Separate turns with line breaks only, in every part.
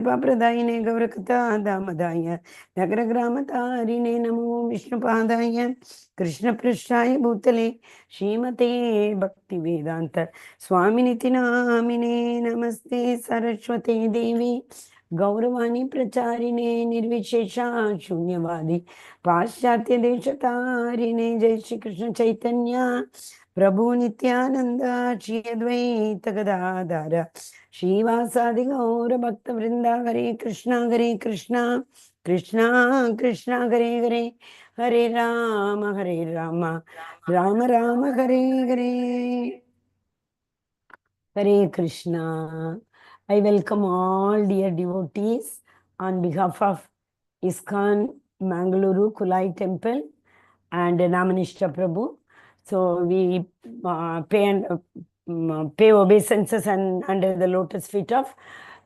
Pradaine Gaurakata Damadaya Nagragramatharine Namo Vishnupadaya Krishna Prishaya Bhutale Shrimate Bhakti Vedanta Swaminiti Namine Namaste Saraswati Devi Gauravani Pracharine Nirvishesha Shunyavadi Paschatya Deshatarine Jai Shri Krishna Chaitanya Prabhu Nityananda Shri Advaita Gadadara Shivasadi Gaura Bhakta Vrinda Hare Krishna Krishna Krishna Hare Hare Hare Rama Rama Rama Hare Hare Hare Krishna. I welcome all dear devotees on behalf of ISKCON Mangaluru Kulai Temple and Namanishta Prabhu. So we pay obeisances under the lotus feet of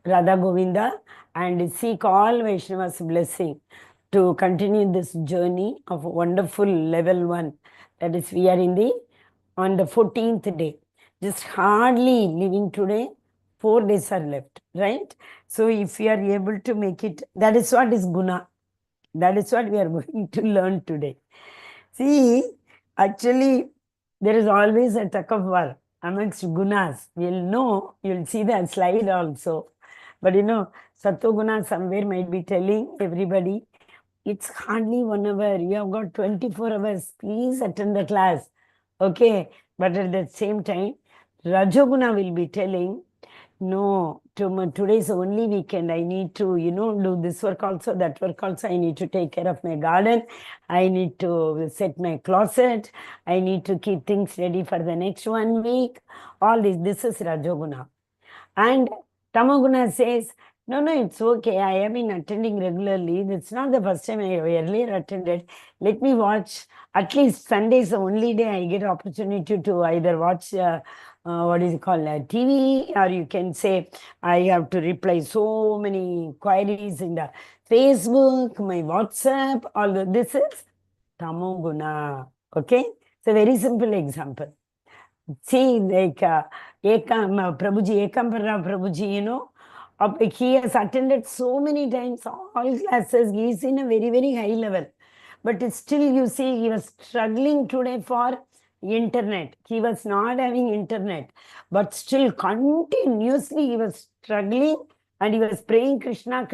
Radha Govinda and seek all Vaishnavas' blessing to continue this journey of wonderful level 1. That is, we are on the 14th day. Just hardly living today, 4 days are left, right? So if we are able to make it, that is what is Guna. That is what we are going to learn today. See, actually, there is always a tug of war amongst Gunas. We'll know, you'll see that slide also. But Sattva Guna somewhere might be telling everybody, it's hardly 1 hour. You have got 24 hours. Please attend the class. Okay. But at the same time, Rajoguna will be telling, no, today is the only weekend. I need to, do this work also, that work also. I need to take care of my garden. I need to set my closet. I need to keep things ready for the next 1 week. All this. This is Rajoguna. And Tamoguna says, no, it's okay. I have been attending regularly. It's not the first time I have earlier attended. Let me watch. At least Sunday is the only day I get opportunity to either watch TV, or you can say I have to reply so many queries in the Facebook, my WhatsApp, all of this is Tamoguna. Okay? It's a very simple example. See, like Prabhuji, Ekampara Prabhuji, he has attended so many times, all classes. He is in a very, very high level. But still, you see, he was struggling today for internet. He was not having internet. But still, continuously, he was struggling and he was praying, Krishna,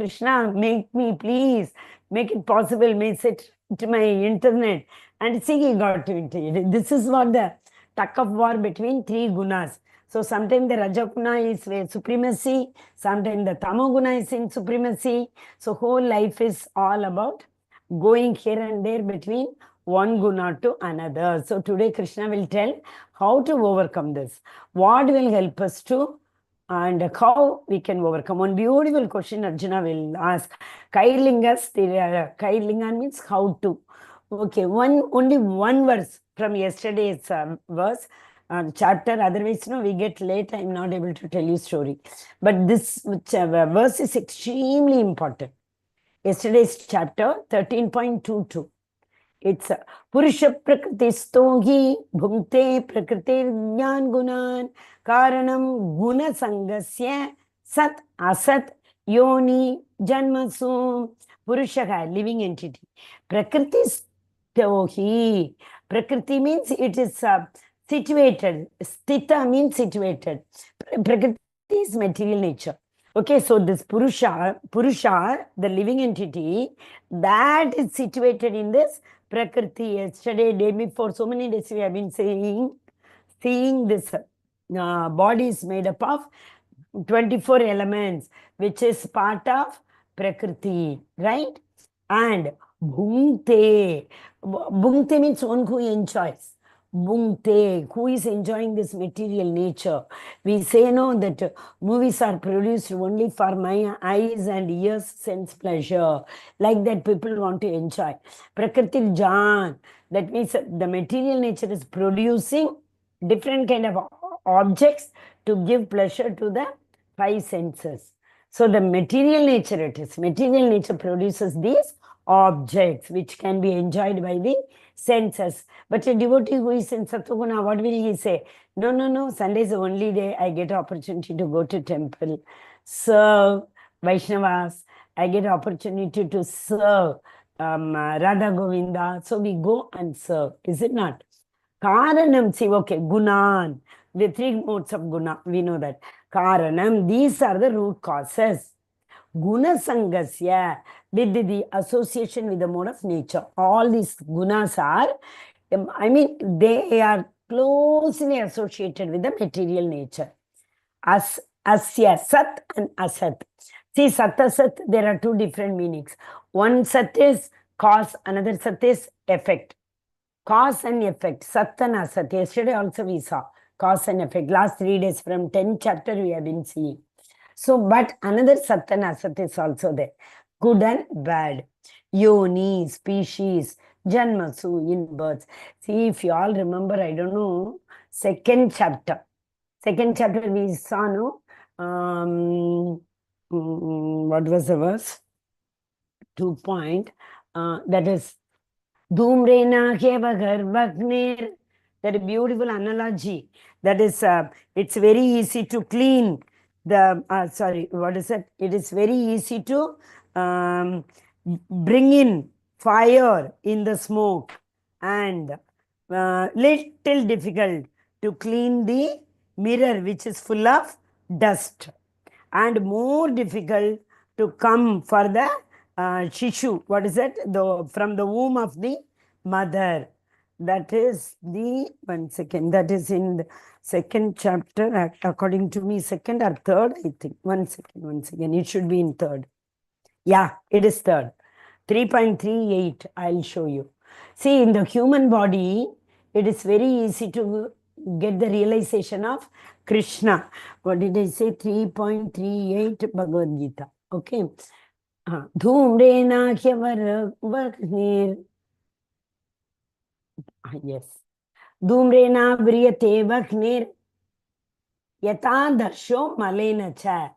make me, please, make it possible, may set to my internet. And see, he got to internet. This is what the tug of war between 3 gunas. So sometimes the Rajaguna is in supremacy, sometimes the Tamoguna is in supremacy. So whole life is all about going here and there between one guna to another. So today Krishna will tell how to overcome this, what will help us to, and how we can overcome. One beautiful question Arjuna will ask. Kailingas, Kailingan means how to. Okay, only one verse from yesterday's verse. Chapter, otherwise we get late, I'm not able to tell you story. But this verse is extremely important. Yesterday's chapter 13.22. It's Purusha Prakritisto hi bhumte prakritir jnana gunan karanam guna sangasya sat asat yoni janmasu. Purusha, living entity. Prakritisto hi. Prakriti means it is situated. Sthita means situated. Prakriti is material nature. Okay, so this Purusha, the living entity, that is situated in this Prakriti. Yesterday, day before, so many days we have been seeing this body is made up of 24 elements, which is part of Prakriti, right? And Bhungte. Bhungte means one who enjoys. Bhungte, who is enjoying this material nature. We say no, that movies are produced only for my eyes and ears sense pleasure. Like that, people want to enjoy. Prakriti Jan, that means the material nature is producing different kind of objects to give pleasure to the 5 senses. So the material nature it is. Material nature produces these objects which can be enjoyed by the senses. But a devotee who is in Sattva-guna, what will he say? No, Sunday is the only day I get opportunity to go to temple, serve, Vaishnavas, I get opportunity to serve Radha Govinda. So we go and serve, is it not? Karanam, see, okay, Gunan, the three modes of Guna, we know that. Karanam, these are the root causes. Guna Sangasya, with the association with the mode of nature. All these gunas are, they are closely associated with the material nature. Asya, Sat and Asat. See, Sat, Asat, there are two different meanings. One Sat is cause, another Sat is effect. Cause and effect, Sat and Asat. Yesterday also we saw cause and effect. Last 3 days from 10th chapter we have been seeing. So, but another Sat and Asat is also there. Good and bad. Yoni, species, Janmasu, in birds. See, if you all remember, I don't know, second chapter we saw, no? What was the verse? 2 point. That is Dhumrena Kevagar Vagnir. That beautiful analogy. That is, it's very easy to clean the, what is it? It is very easy to bring in fire in the smoke and little difficult to clean the mirror which is full of dust, and more difficult to come for the Shishu. What is it? From the womb of the mother. That is the, one second, that is in the second chapter, according to me, second or third, I think. One second, it should be in third. Yeah, it is third. 3.38, I'll show you. See, in the human body, it is very easy to get the realization of Krishna. What did I say? 3.38 Bhagavad Gita. Okay. Dhumrena Hyavar. Yes. Dhumrena Vriyate Vaknir Yata Darsho Malena Cha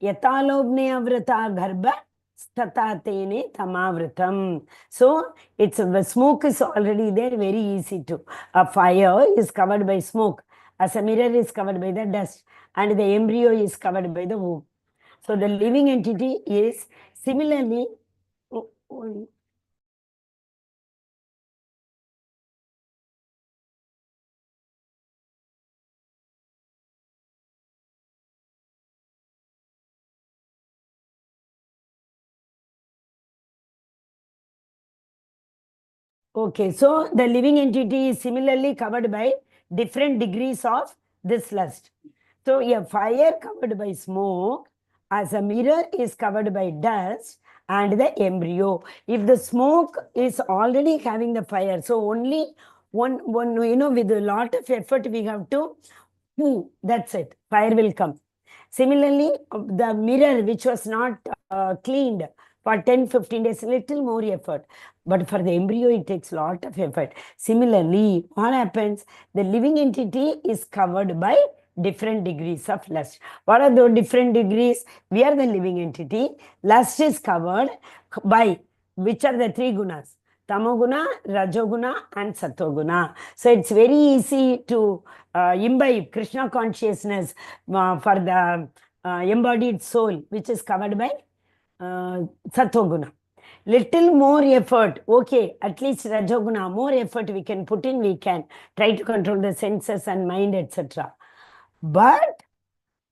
Yata Lobne Avrata Garbha Stata Tene Tamavratam. So it's the smoke is already there, very easy to. A fire is covered by smoke, as a mirror is covered by the dust, and the embryo is covered by the womb. So the living entity is similarly. Okay, so the living entity is similarly covered by different degrees of this lust. So a fire covered by smoke, as a mirror is covered by dust, and the embryo. If the smoke is already having the fire, so only one, with a lot of effort we have to, that's it, fire will come. Similarly, the mirror which was not cleaned for 10-15 days, little more effort. But for the embryo, it takes a lot of effort. Similarly, what happens? The living entity is covered by different degrees of lust. What are those different degrees? We are the living entity. Lust is covered by, which are the three gunas? Tamoguna, Rajoguna, and Satoguna. So it's very easy to imbibe Krishna consciousness for the embodied soul, which is covered by Satoguna. Little more effort, okay, at least Rajoguna, more effort we can put in, we can try to control the senses and mind, etc. But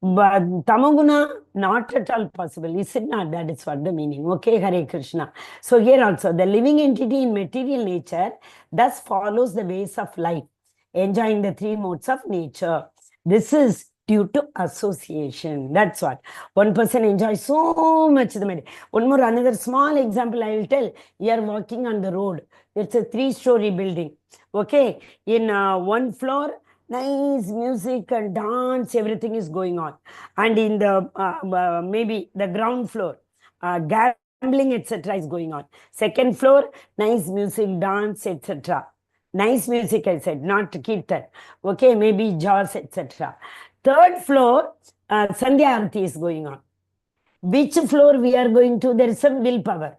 Tamoguna, not at all possible. Is it not? That is what the meaning. Okay, Hare Krishna. So here also, the living entity in material nature thus follows the ways of life, enjoying the three modes of nature. This is due to association. That's what. One person enjoys so much the meditation. One more, another small example I will tell. You are walking on the road. It's a 3-story building. Okay, in one floor, nice music and dance, everything is going on. And in the maybe the ground floor, gambling, etc. is going on. Second floor, nice music, dance, etc. Nice music, I said, not kirtan. Okay, maybe jazz, etc. Third floor, Sandhya Arati is going on. Which floor we are going to? There is some willpower.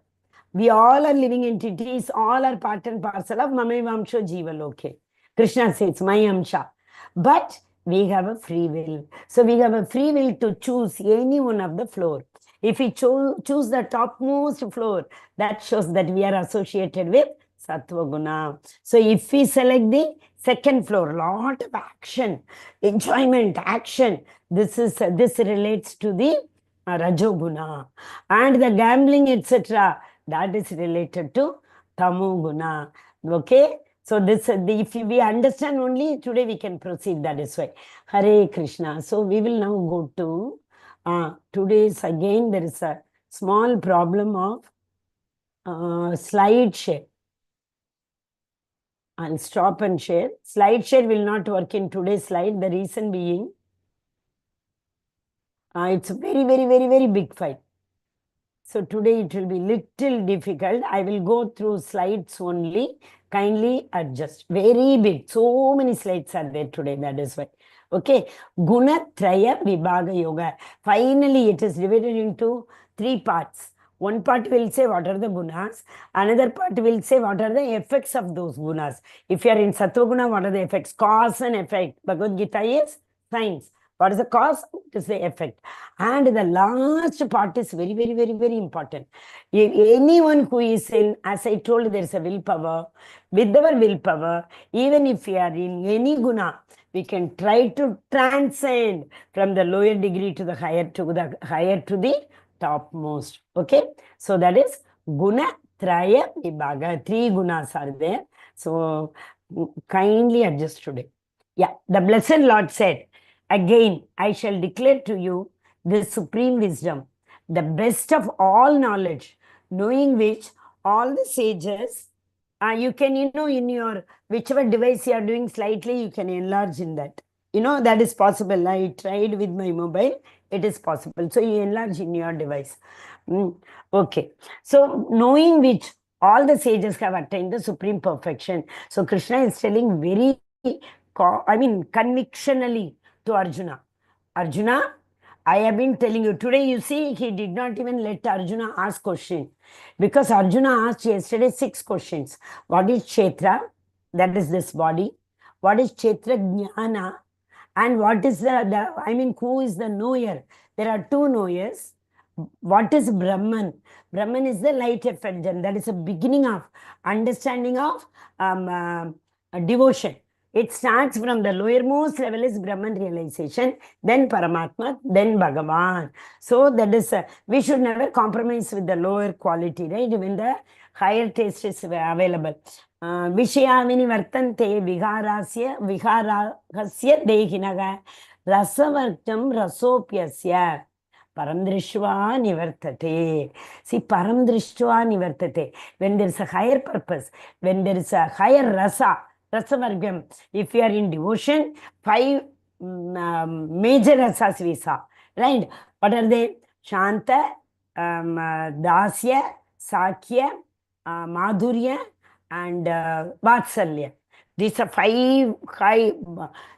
We all are living entities, all are part and parcel of Mamevamsho Jiva Loke. Krishna says, my Amsha. But we have a free will. So we have a free will to choose any one of the floor. If we choose the topmost floor, that shows that we are associated with Sattva Guna. So if we select the second floor, lot of action, enjoyment, action, this relates to the Rajoguna. And the gambling, etc., that is related to Tamoguna. Okay? So this, if we understand only, today we can proceed, that is why. Hare Krishna. So we will now go to, today's again, there is a small problem of slide share. I'll stop and share. Slide share will not work in today's slide. The reason being, it's a very big file. So today it will be little difficult. I will go through slides only. Kindly adjust. Very big. So many slides are there today. That is why. Okay. Guna, Traya, Vibhaga, Yoga. Finally, it is divided into 3 parts. One part will say what are the gunas. Another part will say what are the effects of those gunas. If you are in Sattva Guna, what are the effects? Cause and effect. Bhagavad Gita is science. What is the cause? What is the effect? And the last part is very important. Anyone who is in, as I told, there is a willpower. With our willpower, even if we are in any guna, we can try to transcend from the lower degree to the higher, to the topmost. Okay? So that is Guna, Traya, Vibhaga. 3 gunas are there. So kindly adjust today. Yeah, the Blessed Lord said, again, I shall declare to you the supreme wisdom, the best of all knowledge, knowing which all the sages, you can, in your, whichever device you are doing slightly, you can enlarge in that. That is possible. I tried with my mobile. It is possible. So you enlarge in your device. Okay. So knowing which all the sages have attained the supreme perfection. So Krishna is telling very, convictionally to Arjuna. Arjuna, I have been telling you. Today, you see, he did not even let Arjuna ask question. Because Arjuna asked yesterday 6 questions. What is Kshetra? That is this body. What is Kshetra Jnana? And what is who is the knower? There are 2 knowers. What is Brahman? Brahman is the light effulgence. That is a beginning of understanding of devotion. It starts from the lowermost level is Brahman realization, then Paramatma, then Bhagavan. So that is, we should never compromise with the lower quality, right? When the higher taste is available. Vishayamini vartante viharasya dehinaga rasavartam rasopyasya paramdrishva nivartate. See, paramdrishva nivartate. When there is a higher purpose, when there is a higher rasa, Rasavargam. If you are in devotion, 5 major rasas we saw. Right? What are they? Shanta, Dasya, Sakya, Madhurya, and Vatsalya. These are 5 high,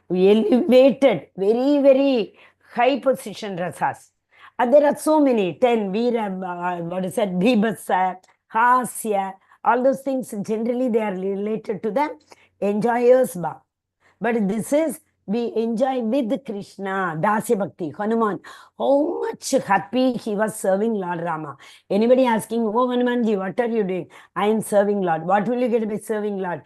elevated, very high position rasas. There are so many, 10, Veera, Bhibhasa, Hasya, all those things, generally they are related to the enjoyers bhav. But this is, we enjoy with Krishna, Dasya Bhakti, Hanuman. How much happy he was serving Lord Rama. Anybody asking, oh Hanumanji, what are you doing? I am serving Lord. What will you get by serving Lord?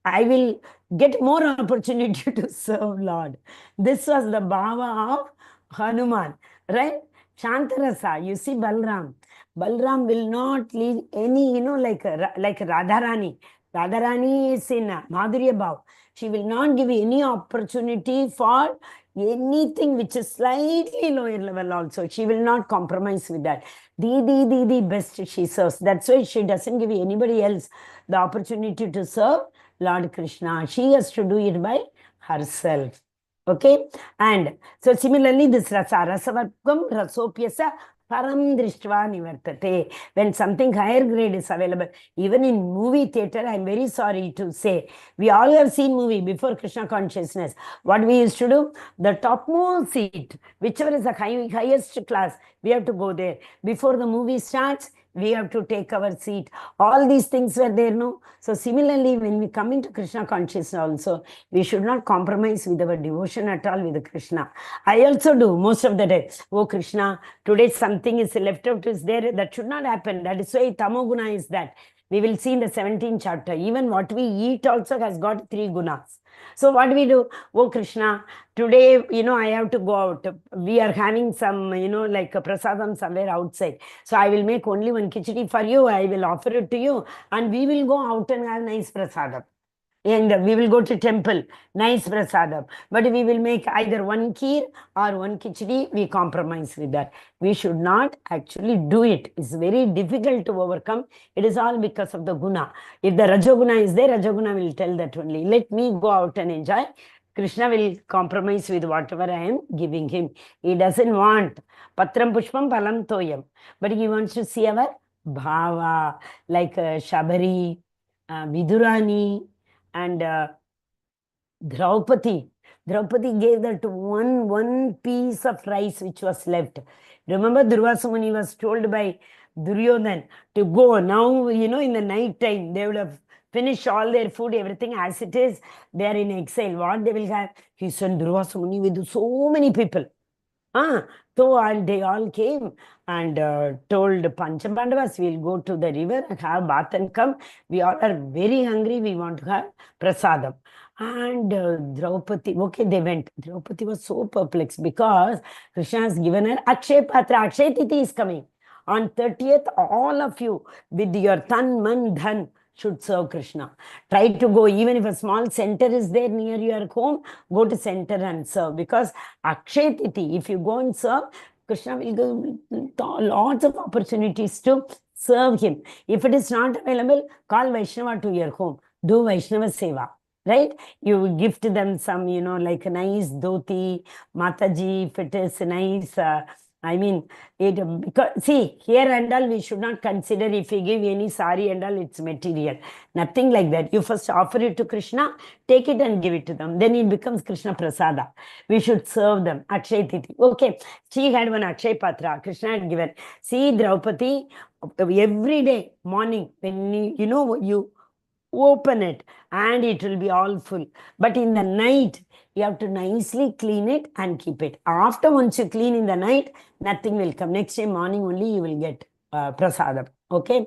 I will get more opportunity to serve Lord. This was the bhava of Hanuman, right? Shantarasa, you see Balram. Balram will not leave any, like Radharani. Radharani is in Madhurya Bhav. She will not give any opportunity for anything which is slightly lower level also. She will not compromise with that. The best she serves. That's why she doesn't give anybody else the opportunity to serve Lord Krishna. She has to do it by herself. Okay? And so similarly, this rasa, rasavargam, rasopyasa, param drishtva nivartate. When something higher grade is available, even in movie theater, I'm very sorry to say, we all have seen movie before Krishna consciousness. What we used to do, the topmost seat, whichever is the highest class, we have to go there. Before the movie starts, we have to take our seat. All these things were there, no? So similarly, when we come into Krishna consciousness also, we should not compromise with our devotion at all with Krishna. I also do most of the day. Oh Krishna, today something is left out is there. That should not happen. That is why Tamoguna is that. We will see in the 17th chapter. Even what we eat also has got 3 gunas. So what do we do? Oh Krishna, today, I have to go out. We are having some, like a prasadam somewhere outside. So I will make only one khichdi for you. I will offer it to you. And we will go out and have nice prasadam. And we will go to temple, nice prasadam. But we will make either one kheer or one khichdi. We compromise with that. We should not actually do it. It's very difficult to overcome. It is all because of the guna. If the Rajoguna is there, Rajoguna will tell that only. Let me go out and enjoy. Krishna will compromise with whatever I am giving him. He doesn't want patram pushpam palam toyam. But he wants to see our bhava, like Shabari, Vidurani, and Draupadi. Draupadi gave that one piece of rice which was left. Remember, Durvasa Muni was told by Duryodhan to go. Now, in the night time, they would have finished all their food, everything as it is. They are in exile. What they will have? He sent Durvasa Muni with so many people. So they all came and told Panchabandavas, we'll go to the river and have bath and come. We all are very hungry. We want to have prasadam. And Draupadi, okay, they went. Draupadi was so perplexed because Krishna has given her Akshay Patra. Akshay Titi is coming. On 30th, all of you with your tan, man, dhan should serve Krishna. Try to go, even if a small center is there near your home, go to center and serve. Because Akshay Titi, if you go and serve, Krishna will give lots of opportunities to serve him. If it is not available, call Vaishnava to your home. Do Vaishnava Seva. Right? You gift them some, like a nice dhoti, Mataji, if it is nice. Because see, here and all, we should not consider if we give any sari and all, it's material. Nothing like that. You first offer it to Krishna, take it and give it to them. Then it becomes Krishna Prasada. We should serve them. Akshay Titi. Okay. She had one Akshay Patra. Krishna had given. See, Draupadi, every day, morning, when you open it and it will be all full. But in the night, you have to nicely clean it and keep it. After once you clean in the night, nothing will come. Next day morning only you will get prasadam. Okay?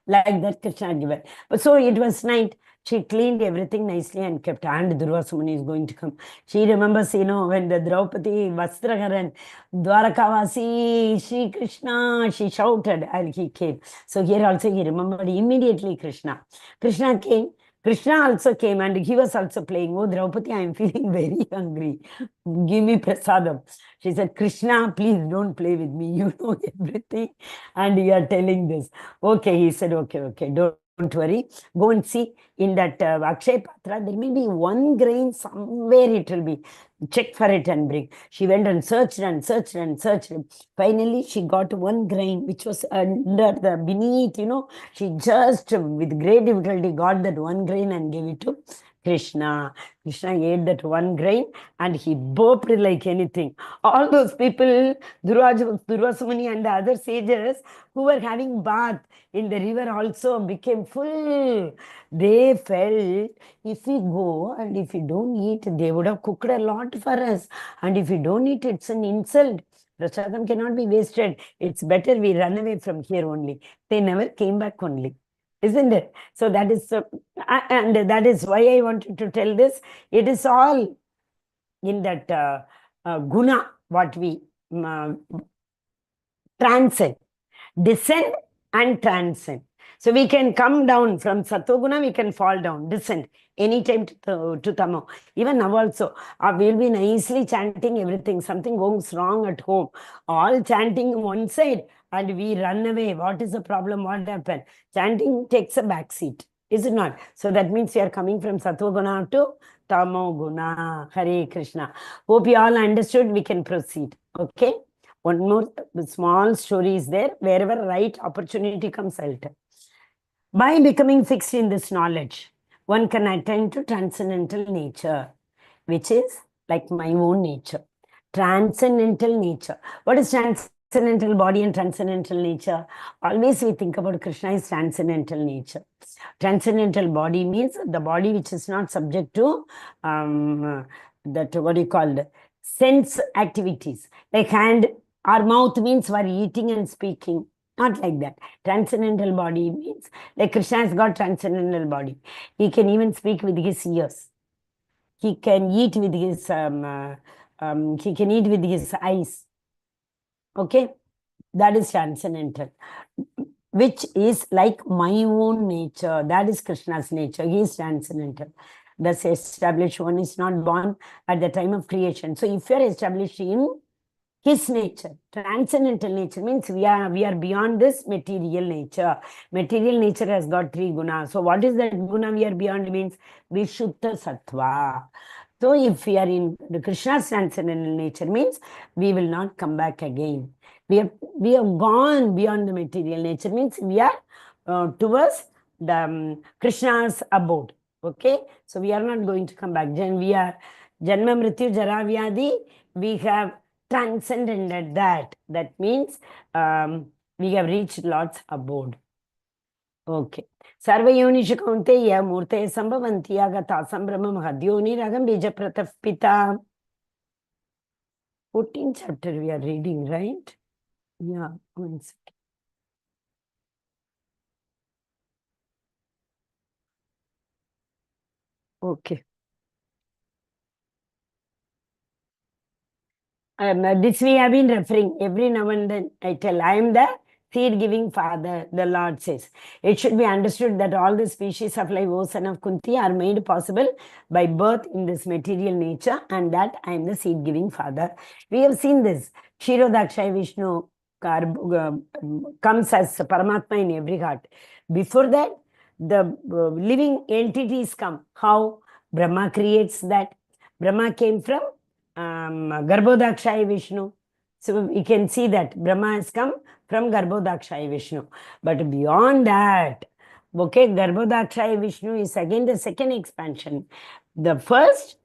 Like that Krishna had given. But so it was night. She cleaned everything nicely and kept. And Durvasa Muni is going to come. She remembers, when the Draupadi Vastraharan, Dwarakavasi, Shri Krishna, she shouted and he came. So here also he remembered immediately Krishna. Krishna came. Krishna also came and he was also playing. Oh, Draupadi, I am feeling very hungry. Give me prasadam. She said, Krishna, please don't play with me. You know everything. And you are telling this. Okay, he said, okay, don't worry. Go and see in that Akshay Patra, there may be one grain somewhere it will be. Check for it and bring. She went and searched and searched and searched. Finally, she got one grain which was under the beneath, she just with great difficulty got that one grain and gave it to Krishna. Krishna ate that one grain and he burped like anything. All those people, Durvasa Muni and the other sages who were having bath in the river also became full. They felt if we go and if we don't eat, they would have cooked a lot for us. And if we don't eat, it's an insult. Prasadam cannot be wasted. It's better we run away from here only. They never came back only. Isn't it? So that is, and that is why I wanted to tell this. It is all in that guna, what we transcend, descend and transcend. So we can come down from Satoguna, we can fall down, descend anytime to Tamo. Even now also, we'll be nicely chanting everything. Something goes wrong at home. All chanting one side and we run away. What is the problem? What happened? Chanting takes a back seat. Is it not? So that means we are coming from Satoguna to Tamoguna. Hare Krishna. Hope you all understood. We can proceed. Okay. One more small story is there. Wherever right opportunity comes, I'll tell. By becoming fixed in this knowledge, one can attain to transcendental nature, which is like my own nature. Transcendental nature. What is transcendental transcendental body and transcendental nature. Always we think about Krishna is transcendental nature. Transcendental body means the body which is not subject to that what you call sense activities. Like hand or mouth means we're eating and speaking. Not like that. Transcendental body means like Krishna has got transcendental body. He can even speak with his ears. He can eat with his he can eat with his eyes. Okay, that is transcendental, which is like my own nature. That is Krishna's nature. He is transcendental. Thus, established one is not born at the time of creation. So, if you are established in his nature, transcendental nature means we are beyond this material nature. Material nature has got 3 gunas. So, what is that guna we are beyond means Vishuddha Sattva. So, if we are in the Krishna's transcendental nature means we will not come back again. We have gone beyond the material nature means we are towards the Krishna's abode. Okay, so we are not going to come back. We are Janma Mrityu Jara Vyadi. We have transcended that. That means we have reached Lord's abode. Okay. Sarvayonishu kaunteya murte sambhavanti agata sambrahma mahadyoni ragam bija pratapita. 14th chapter we are reading, right? Yeah, 1 second. Okay. This we have been referring every now and then. I tell, I am the seed-giving father, the Lord says. It should be understood that all the species of life, O son of Kunti, are made possible by birth in this material nature, and that I am the seed-giving father. We have seen this. Kshirodakshay Vishnu comes as Paramatma in every heart. Before that, the living entities come. How? Brahma creates that. Brahma came from Garbhodakshay Vishnu. So we can see that Brahma has come from Garbhodakshay Vishnu. But beyond that, okay, Garbhodakshay Vishnu is again the second expansion. The first,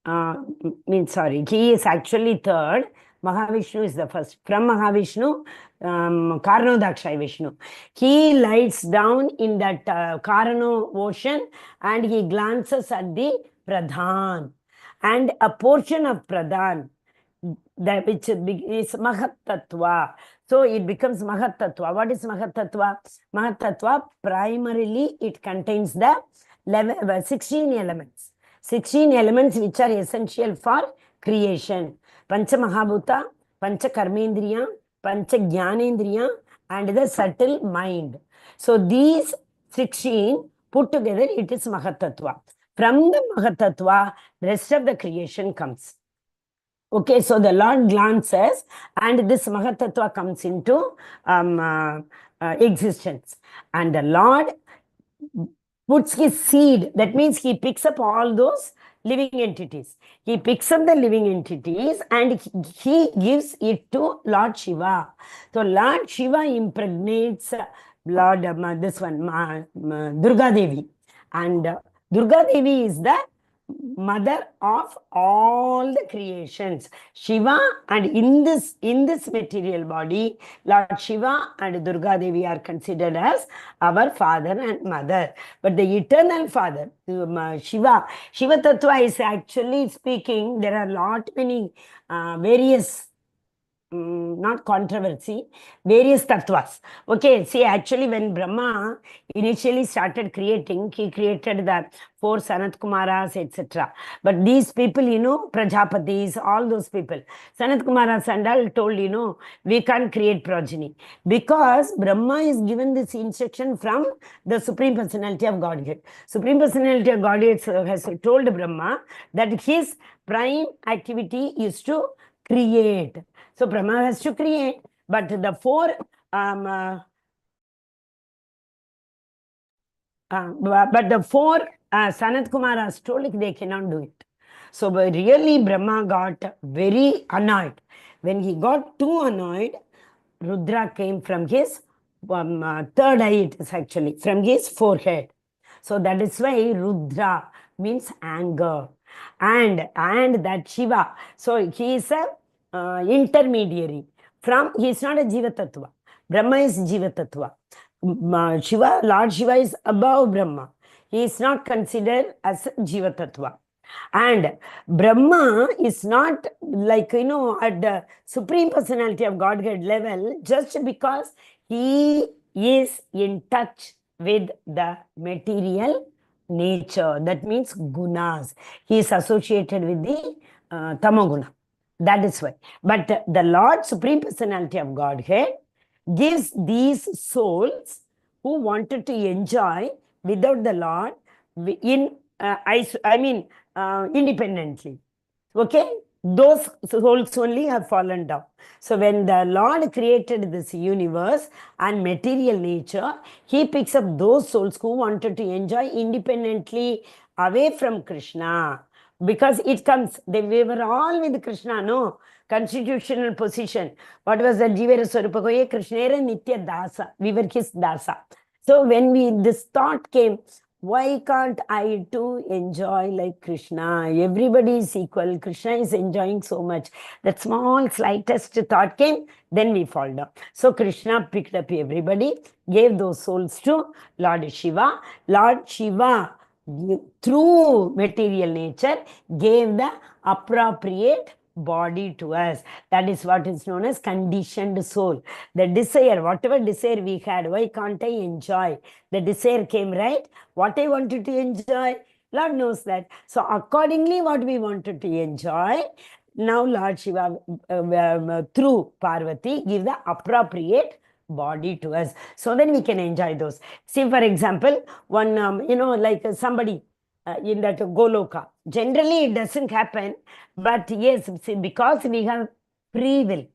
he is actually third. Mahavishnu is the first. From Mahavishnu, Karnodakshay Vishnu. He lies down in that Karano ocean and he glances at the Pradhan. And a portion of Pradhan, that which is Mahat Tattva. So it becomes Mahat Tattva. What is Mahat Tattva? Mahat Tattva, primarily it contains the 16 elements. 16 elements which are essential for creation. Pancha Mahabhuta, Pancha Karmendriya, Pancha Jnanendriya, and the subtle mind. So these 16 put together, it is Mahat Tattva. From the Mahat Tattva, the rest of the creation comes. Okay, so the Lord glances and this Mahat Tattva comes into existence. And the Lord puts his seed, that means he picks up all those living entities. He picks up the living entities and he gives it to Lord Shiva. So Lord Shiva impregnates Lord, Durga Devi. And Durga Devi is the mother of all the creations. Shiva, and in this material body, Lord Shiva and Durga Devi are considered as our father and mother. But the eternal father, Shiva Tattva is actually speaking, there are lot many various not controversy, various tattvas. Okay, see, actually when Brahma initially started creating, he created the 4 Sanat Kumaras, etc. But these people, Prajapatis, all those people, Sanat Kumaras and all told, we can't create progeny. Because Brahma is given this instruction from the Supreme Personality of Godhead. Supreme Personality of Godhead has told Brahma that his prime activity is to create. So Brahma has to create, but the 4 Sanat Kumaras told they cannot do it. So really Brahma got very annoyed. When he got too annoyed, Rudra came from his third eye, it is actually, from his forehead. So that is why Rudra means anger. And that Shiva, so he is a intermediary he is not a Jiva Tattva. Brahma is Jiva Tattva. Shiva, Lord Shiva is above Brahma. He is not considered as Jiva Tattva. And Brahma is not like, at the Supreme Personality of Godhead level, just because he is in touch with the material nature. That means gunas. He is associated with the tamoguna. That is why. But the Lord, Supreme Personality of Godhead, gives these souls who wanted to enjoy without the Lord in, independently. Okay? Those souls only have fallen down. So when the Lord created this universe and material nature, he picks up those souls who wanted to enjoy independently away from Krishna. Because it comes, we were all with Krishna, no? Constitutional position. What was the Jivera Swarupakoye? Krishnera Nitya Dasa. We were his Dasa. So when this thought came, why can't I too enjoy like Krishna? Everybody is equal. Krishna is enjoying so much. That small, slightest thought came, then we fall down. So Krishna picked up everybody, gave those souls to Lord Shiva. Lord Shiva, through material nature, gave the appropriate body to us. That is what is known as conditioned soul. The desire, whatever desire we had, why can't I enjoy? The desire came, right? What I wanted to enjoy, Lord knows that. So accordingly, what we wanted to enjoy, now Lord Shiva, through Parvati, give the appropriate body to us. So then we can enjoy those. See, for example, one, like somebody in that Goloka. Generally, it doesn't happen. But yes, see, because we have free will.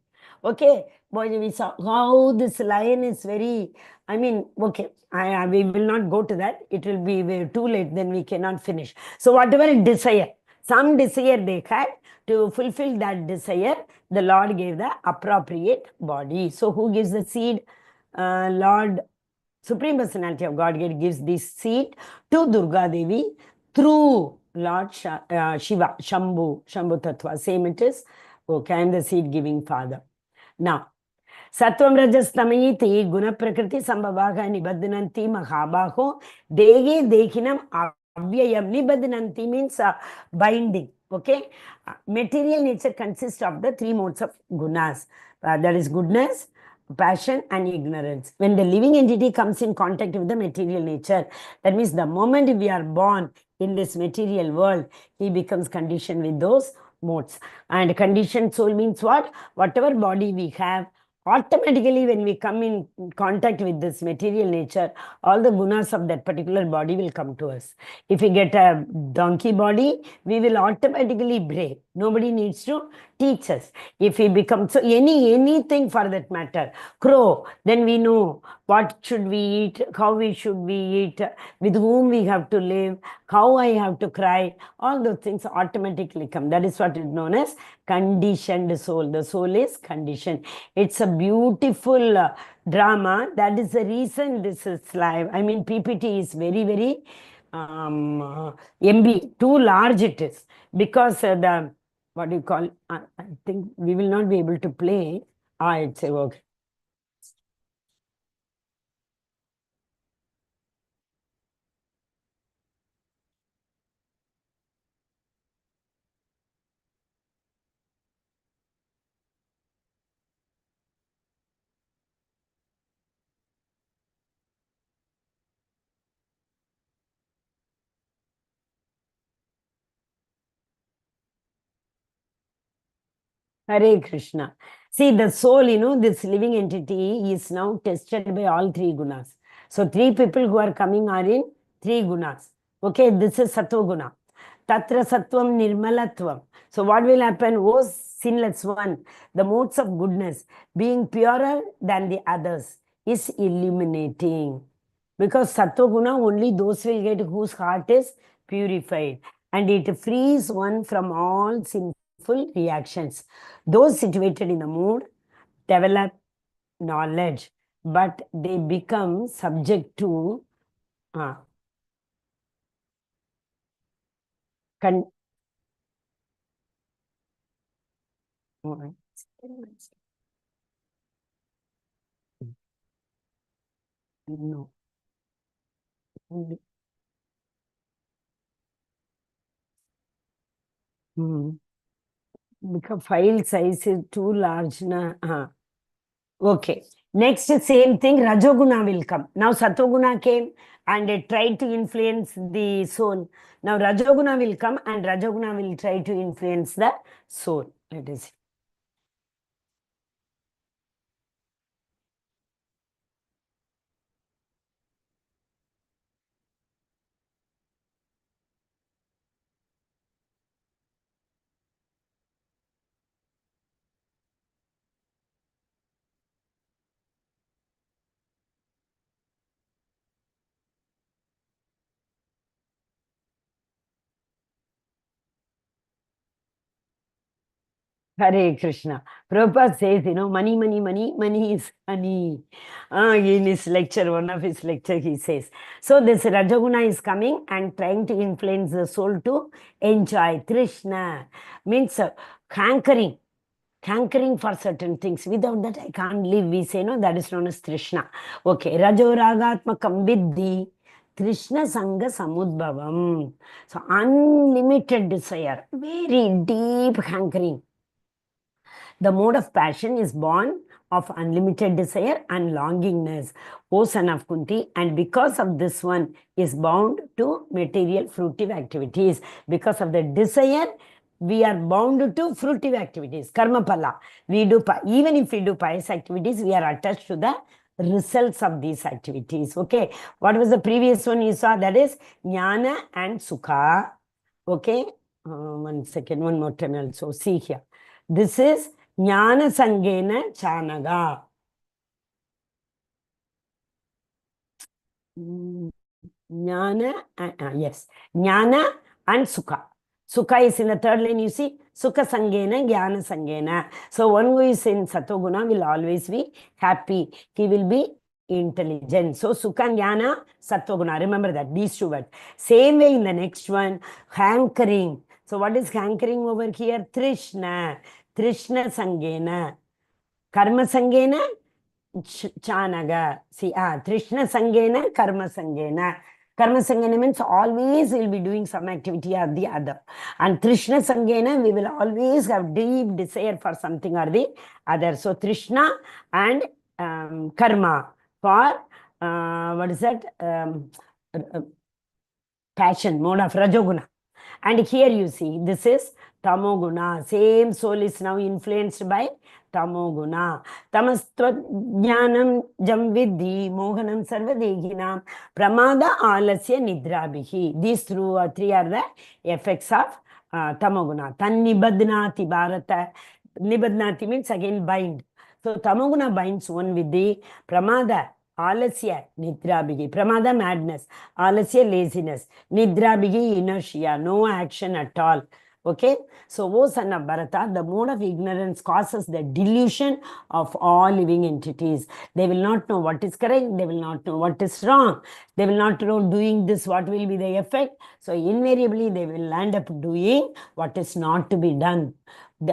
Okay, we saw how this lion is very, okay, we will not go to that. It will be too late, then we cannot finish. So whatever desire, some desire they had, to fulfill that desire, the Lord gave the appropriate body. So who gives the seed? Lord, Supreme Personality of Godhead gives this seed to Durga Devi through Lord Shiva, Shambhu Tattva. Same it is. Okay, I am the seed giving father. Now, Sattvam Rajas Tamayiti Guna Prakriti Sambhavaga Nibadhananti Mahabaho Dege Dekinam Avyayam. Nibadhananti means binding. Okay, material nature consists of the three modes of gunas. That is goodness, passion, and ignorance. When the living entity comes in contact with the material nature, that means the moment we are born in this material world, he becomes conditioned with those modes. And conditioned soul means what? Whatever body we have, automatically when we come in contact with this material nature, all the gunas of that particular body will come to us. If we get a donkey body, we will automatically bray. Nobody needs to teach us. If we become, so anything for that matter, crow, then we know what should we eat, how we should we eat, with whom we have to live, how I have to cry, all those things automatically come. That is what is known as conditioned soul. The soul is conditioned. It's a beautiful drama. That is the reason this is live. PPT is very, very MB, too large it is. Because the, what do you call, I think we will not be able to play. It's okay. Hare Krishna. See, the soul, this living entity is now tested by all three gunas. So, three people who are coming are in three gunas. Okay, this is Sattva Guna. Tatra Sattvam Nirmalatvam. So, what will happen? Oh, sinless one, the modes of goodness, being purer than the others, is illuminating. Because Sattva Guna, only those will get whose heart is purified. And it frees one from all sinful reactions. Those situated in the mood develop knowledge, but they become subject to con- No. Hmm. Because file size is too large. Na? Okay. Next, same thing, Rajoguna will come. Now, Satoguna came and it tried to influence the soul. Now, Rajoguna will come and Rajoguna will try to influence the soul. Let us see. Hare Krishna. Prabhupada says, money, money, money, money is honey. In his lecture, one of his lecture, he says. So this Rajaguna is coming and trying to influence the soul to enjoy. Krishna means hankering for certain things. Without that, I can't live. We say, no, that is known as Krishna. Okay. Rajo Ragatmakam Vidhi. Krishna Sangha Samudbhavam. So unlimited desire, very deep hankering. The mode of passion is born of unlimited desire and longingness, O son of Kunti, and because of this one is bound to material fruitive activities. Because of the desire, we are bound to fruitive activities, karma pala. We do, even if we do pious activities, we are attached to the results of these activities. Okay, what was the previous one you saw? That is jnana and sukha. Okay, 1 second, one more time also. See here. This is Jnana Sangena Chanaga. Jnana, yes. Jnana and Sukha. Sukha is in the third line, you see. Sukha Sangena, Jnana Sangena. So one who is in Satoguna will always be happy. He will be intelligent. So Sukha Jnana, Satoguna. Remember that, these two words. Same way in the next one, hankering. So what is hankering over here? Trishna. Trishna Sangena. Karma Sangena, Chanaga. See, Trishna Sangena, Karma Sangena. Karma Sangena means always we'll be doing some activity or the other. And Trishna Sangena, we will always have deep desire for something or the other. So, Trishna and Karma for, what is that? Passion, mode of Rajoguna. And here you see, this is Tamoguna. Same soul is now influenced by Tamoguna. Tamastva jnanam jam vidhi mohanam sarvadehinam pramada alasya nidrabhihi. These three are the effects of Tamoguna. Tannibadnati bharata. Nibadnati means again bind. So Tamoguna binds one with the Pramada, Alasya, Nidrabhigi. Pramada, madness. Alasya, laziness. Nidrabhigi, inertia. No action at all. Okay. So, O son of Bharata, the mode of ignorance causes the delusion of all living entities. They will not know what is correct. They will not know what is wrong. They will not know doing this, what will be the effect. So, invariably, they will end up doing what is not to be done.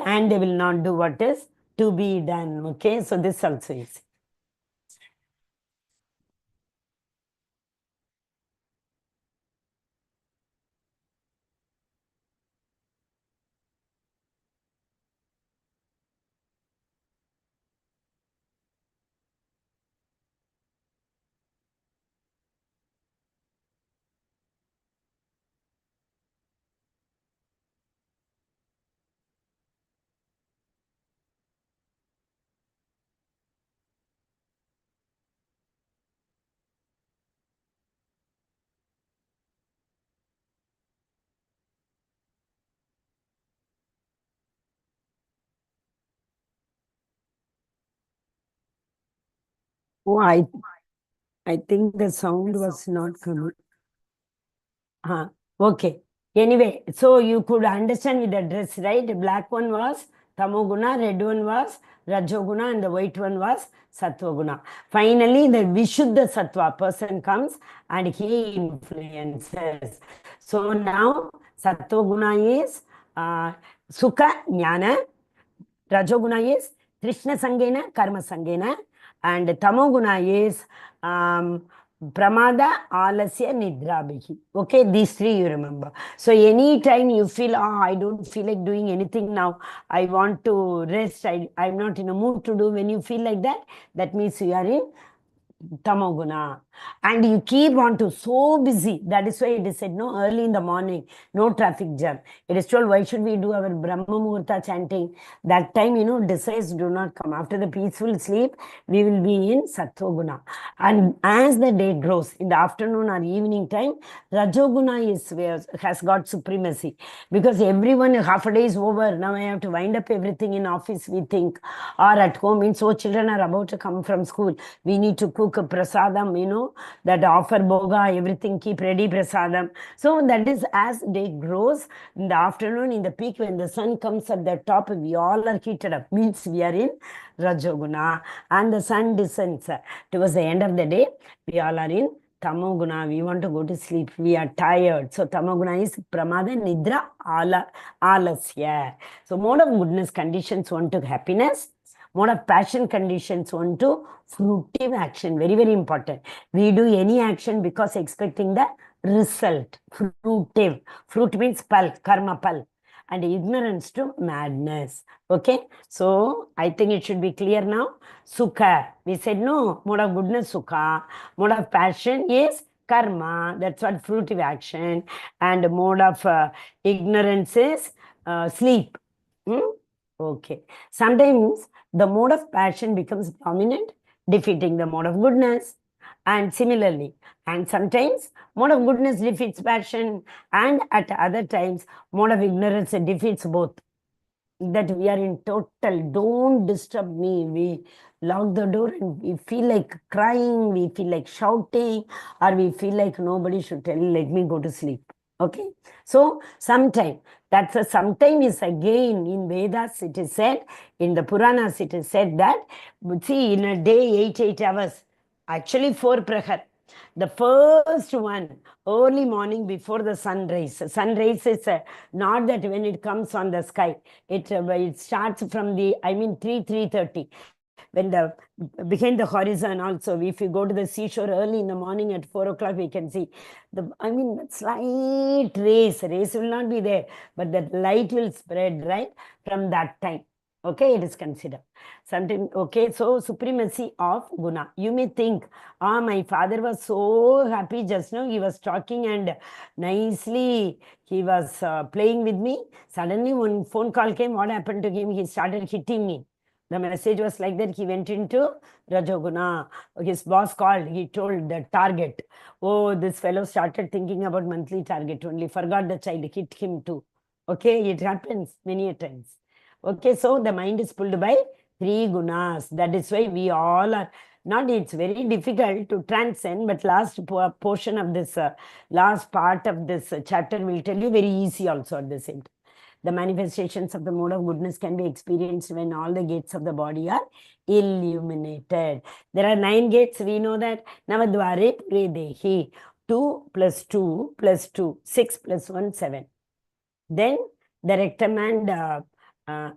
And they will not do what is to be done. Okay. So, this also is. Oh, I think the sound was not coming. Okay. Anyway, so you could understand with the dress, right? The black one was Tamoguna, red one was Rajoguna, and the white one was Satvaguna. Finally, the Vishuddha Sattva person comes and he influences. So now Satvaguna is Sukha Jnana, Rajoguna is Krishna Sangena, Karma Sangena, And Tamoguna is Pramada, Alasya, Nidrabhihi. Okay, these three you remember. So anytime you feel, I don't feel like doing anything now, I want to rest, I'm not in a mood to do, when you feel like that, that means you are in Tamoguna. And you keep on to so busy. That is why it is said, no, early in the morning, no traffic jam. It is told, why should we do our Brahma Muhurta chanting? That time, desires do not come. After the peaceful sleep, we will be in Sattva. And as the day grows, in the afternoon or evening time, Rajoguna has got supremacy. Because everyone, half a day is over. Now I have to wind up everything in office, we think. Or at home, means so children are about to come from school. We need to cook prasadam, that offer boga, everything, keep ready prasadam. So that is as day grows, in the afternoon, in the peak, when the sun comes at the top, we all are heated up, means we are in Rajoguna. And the sun descends towards the end of the day, we all are in Tamoguna. We want to go to sleep, we are tired. So Tamoguna is Pramada, Nidra, Alasya. So mode of goodness conditions one to happiness, mode of passion conditions one to fruitive action. Very, very important. We do any action because expecting the result. Fruitive. Fruit means pal, karma pal. And ignorance to madness. Okay. So I think it should be clear now. Sukha. We said no. Mode of goodness, sukha. Mode of passion is karma. That's what fruitive action. And mode of ignorance is sleep. Okay. Sometimes the mode of passion becomes dominant, defeating the mode of goodness. And similarly, and sometimes mode of goodness defeats passion, and at other times, mode of ignorance defeats both. That we are in total, don't disturb me. We lock the door and we feel like crying, we feel like shouting, or we feel like nobody should let me go to sleep. Okay. So sometime, that's a sometime is again in Vedas, it is said, in the Puranas, it is said that, see, in a day, 8 hours, actually 4 prahar. The first one, early morning before the sunrise. Sunrise is not that when it comes on the sky. It starts from 3:30. When behind the horizon also, if you go to the seashore early in the morning at 4 o'clock, we can see slight rays will not be there, but that light will spread right from that time. Okay, it is considered. Sometimes, okay, so supremacy of guna. You may think, my father was so happy just now, he was talking and nicely he was playing with me. Suddenly one phone call came, what happened to him? He started hitting me. The message was like that. He went into Rajoguna. His boss called. He told the target. Oh, this fellow started thinking about monthly target only. Forgot the child. Hit him too. Okay, it happens many a times. Okay, so the mind is pulled by 3 gunas. That is why we all are not, it's very difficult to transcend, but last portion of this, last part of this chapter will tell you very easy also at the same time. The manifestations of the mode of goodness can be experienced when all the gates of the body are illuminated. There are 9 gates, we know that. Navadvare Pure Dehi. 2 plus 2 plus 2, 6 plus 1, 7. Then the rectum and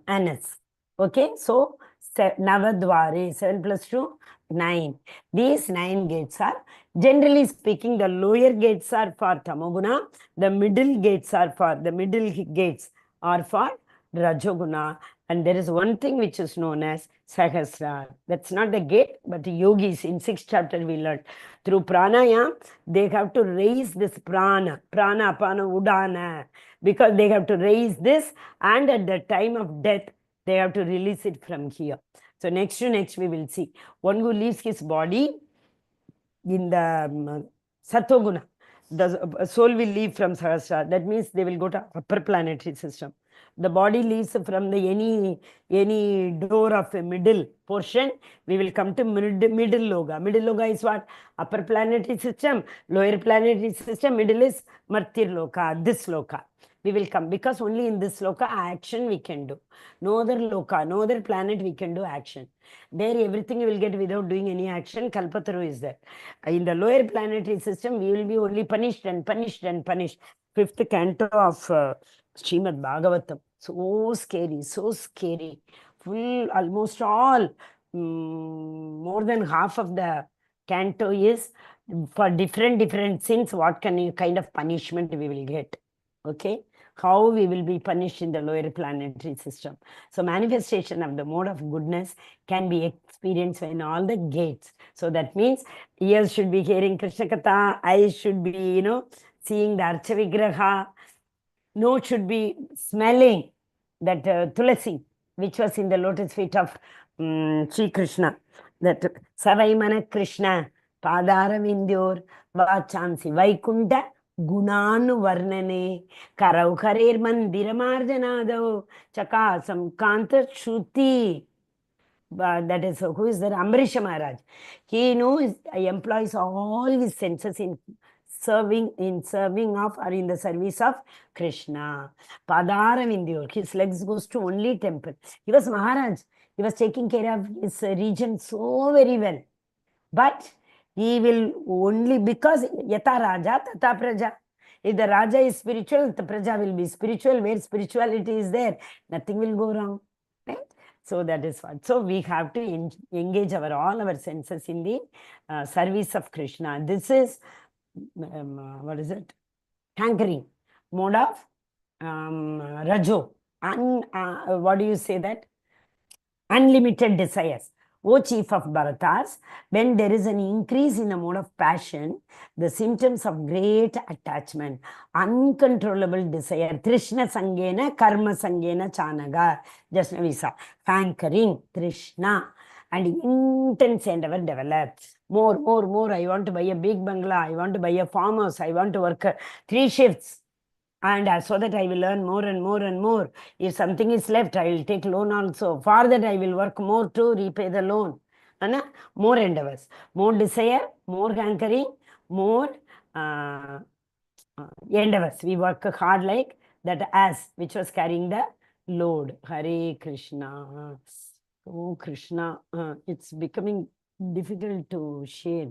anus. Okay, so Navadvare, 7 plus 2, 9. These 9 gates are, generally speaking, the lower gates are for Tamoguna, the middle gates are for Rajoguna, and there is one thing which is known as Sahasrar. That's not the gate, but the yogis in 6th chapter we learned. Through pranayam, they have to raise this prana, apana, udana, because they have to raise this, and at the time of death, they have to release it from here. So next we will see. One who leaves his body in the Sattoguna, the soul will leave from Sahasrara. That means they will go to upper planetary system. The body leaves from the any door of a middle portion. We will come to middle loga. Middle loga is what? Upper planetary system, lower planetary system. Middle is Martir loka, this loka. We will come, because only in this loka action we can do. No other loka, no other planet we can do action. There everything you will get without doing any action. Kalpataru is there. In the lower planetary system, we will be only punished and punished and punished. 5th canto of Srimad Bhagavatam. So scary, so scary. Full, almost all more than half of the canto is for different sins, what kind of punishment we will get. Okay, how we will be punished in the lower planetary system. So manifestation of the mode of goodness can be experienced in all the gates. So that means ears should be hearing Krishna Katha, eyes should be, seeing the Archa Vigraha, nose should be smelling that tulasi, which was in the lotus feet of Sri Krishna. That Savaimana Krishna, Padara Vindyor, Vachansi Vaikunta, Gunanu Varnane, Karau Karer Mandiramarjanado, Chakasam Kanta Shruti. That is, who is that? Ambarisha Maharaj. He employs all his senses in serving of or in the service of Krishna. Padara Vindyor. His legs goes to only temple. He was Maharaj. He was taking care of his region so very well. But he will only, because Yata Raja, Tata Praja. If the Raja is spiritual, the Praja will be spiritual. Where spirituality is there, nothing will go wrong. Right? So that is what. So we have to engage all our senses in the service of Krishna. This is, what is it? Hankering. Mode of Rajo. What do you say that? Unlimited desires. O chief of Bharatas, when there is an increase in the mode of passion, the symptoms of great attachment, uncontrollable desire, Trishna Sangena, Karma Sangena Chanaga, just now we saw, hankering, Trishna, and intense endeavor develops. More, I want to buy a big bangla, I want to buy a farmhouse, I want to work 3 shifts. And so that I will earn more and more and more. If something is left, I will take loan also. For that, I will work more to repay the loan. More endeavors, more desire, more hankering, more endeavors. We work hard like that ass which was carrying the load. Hare Krishna. Oh Krishna, it's becoming difficult to share.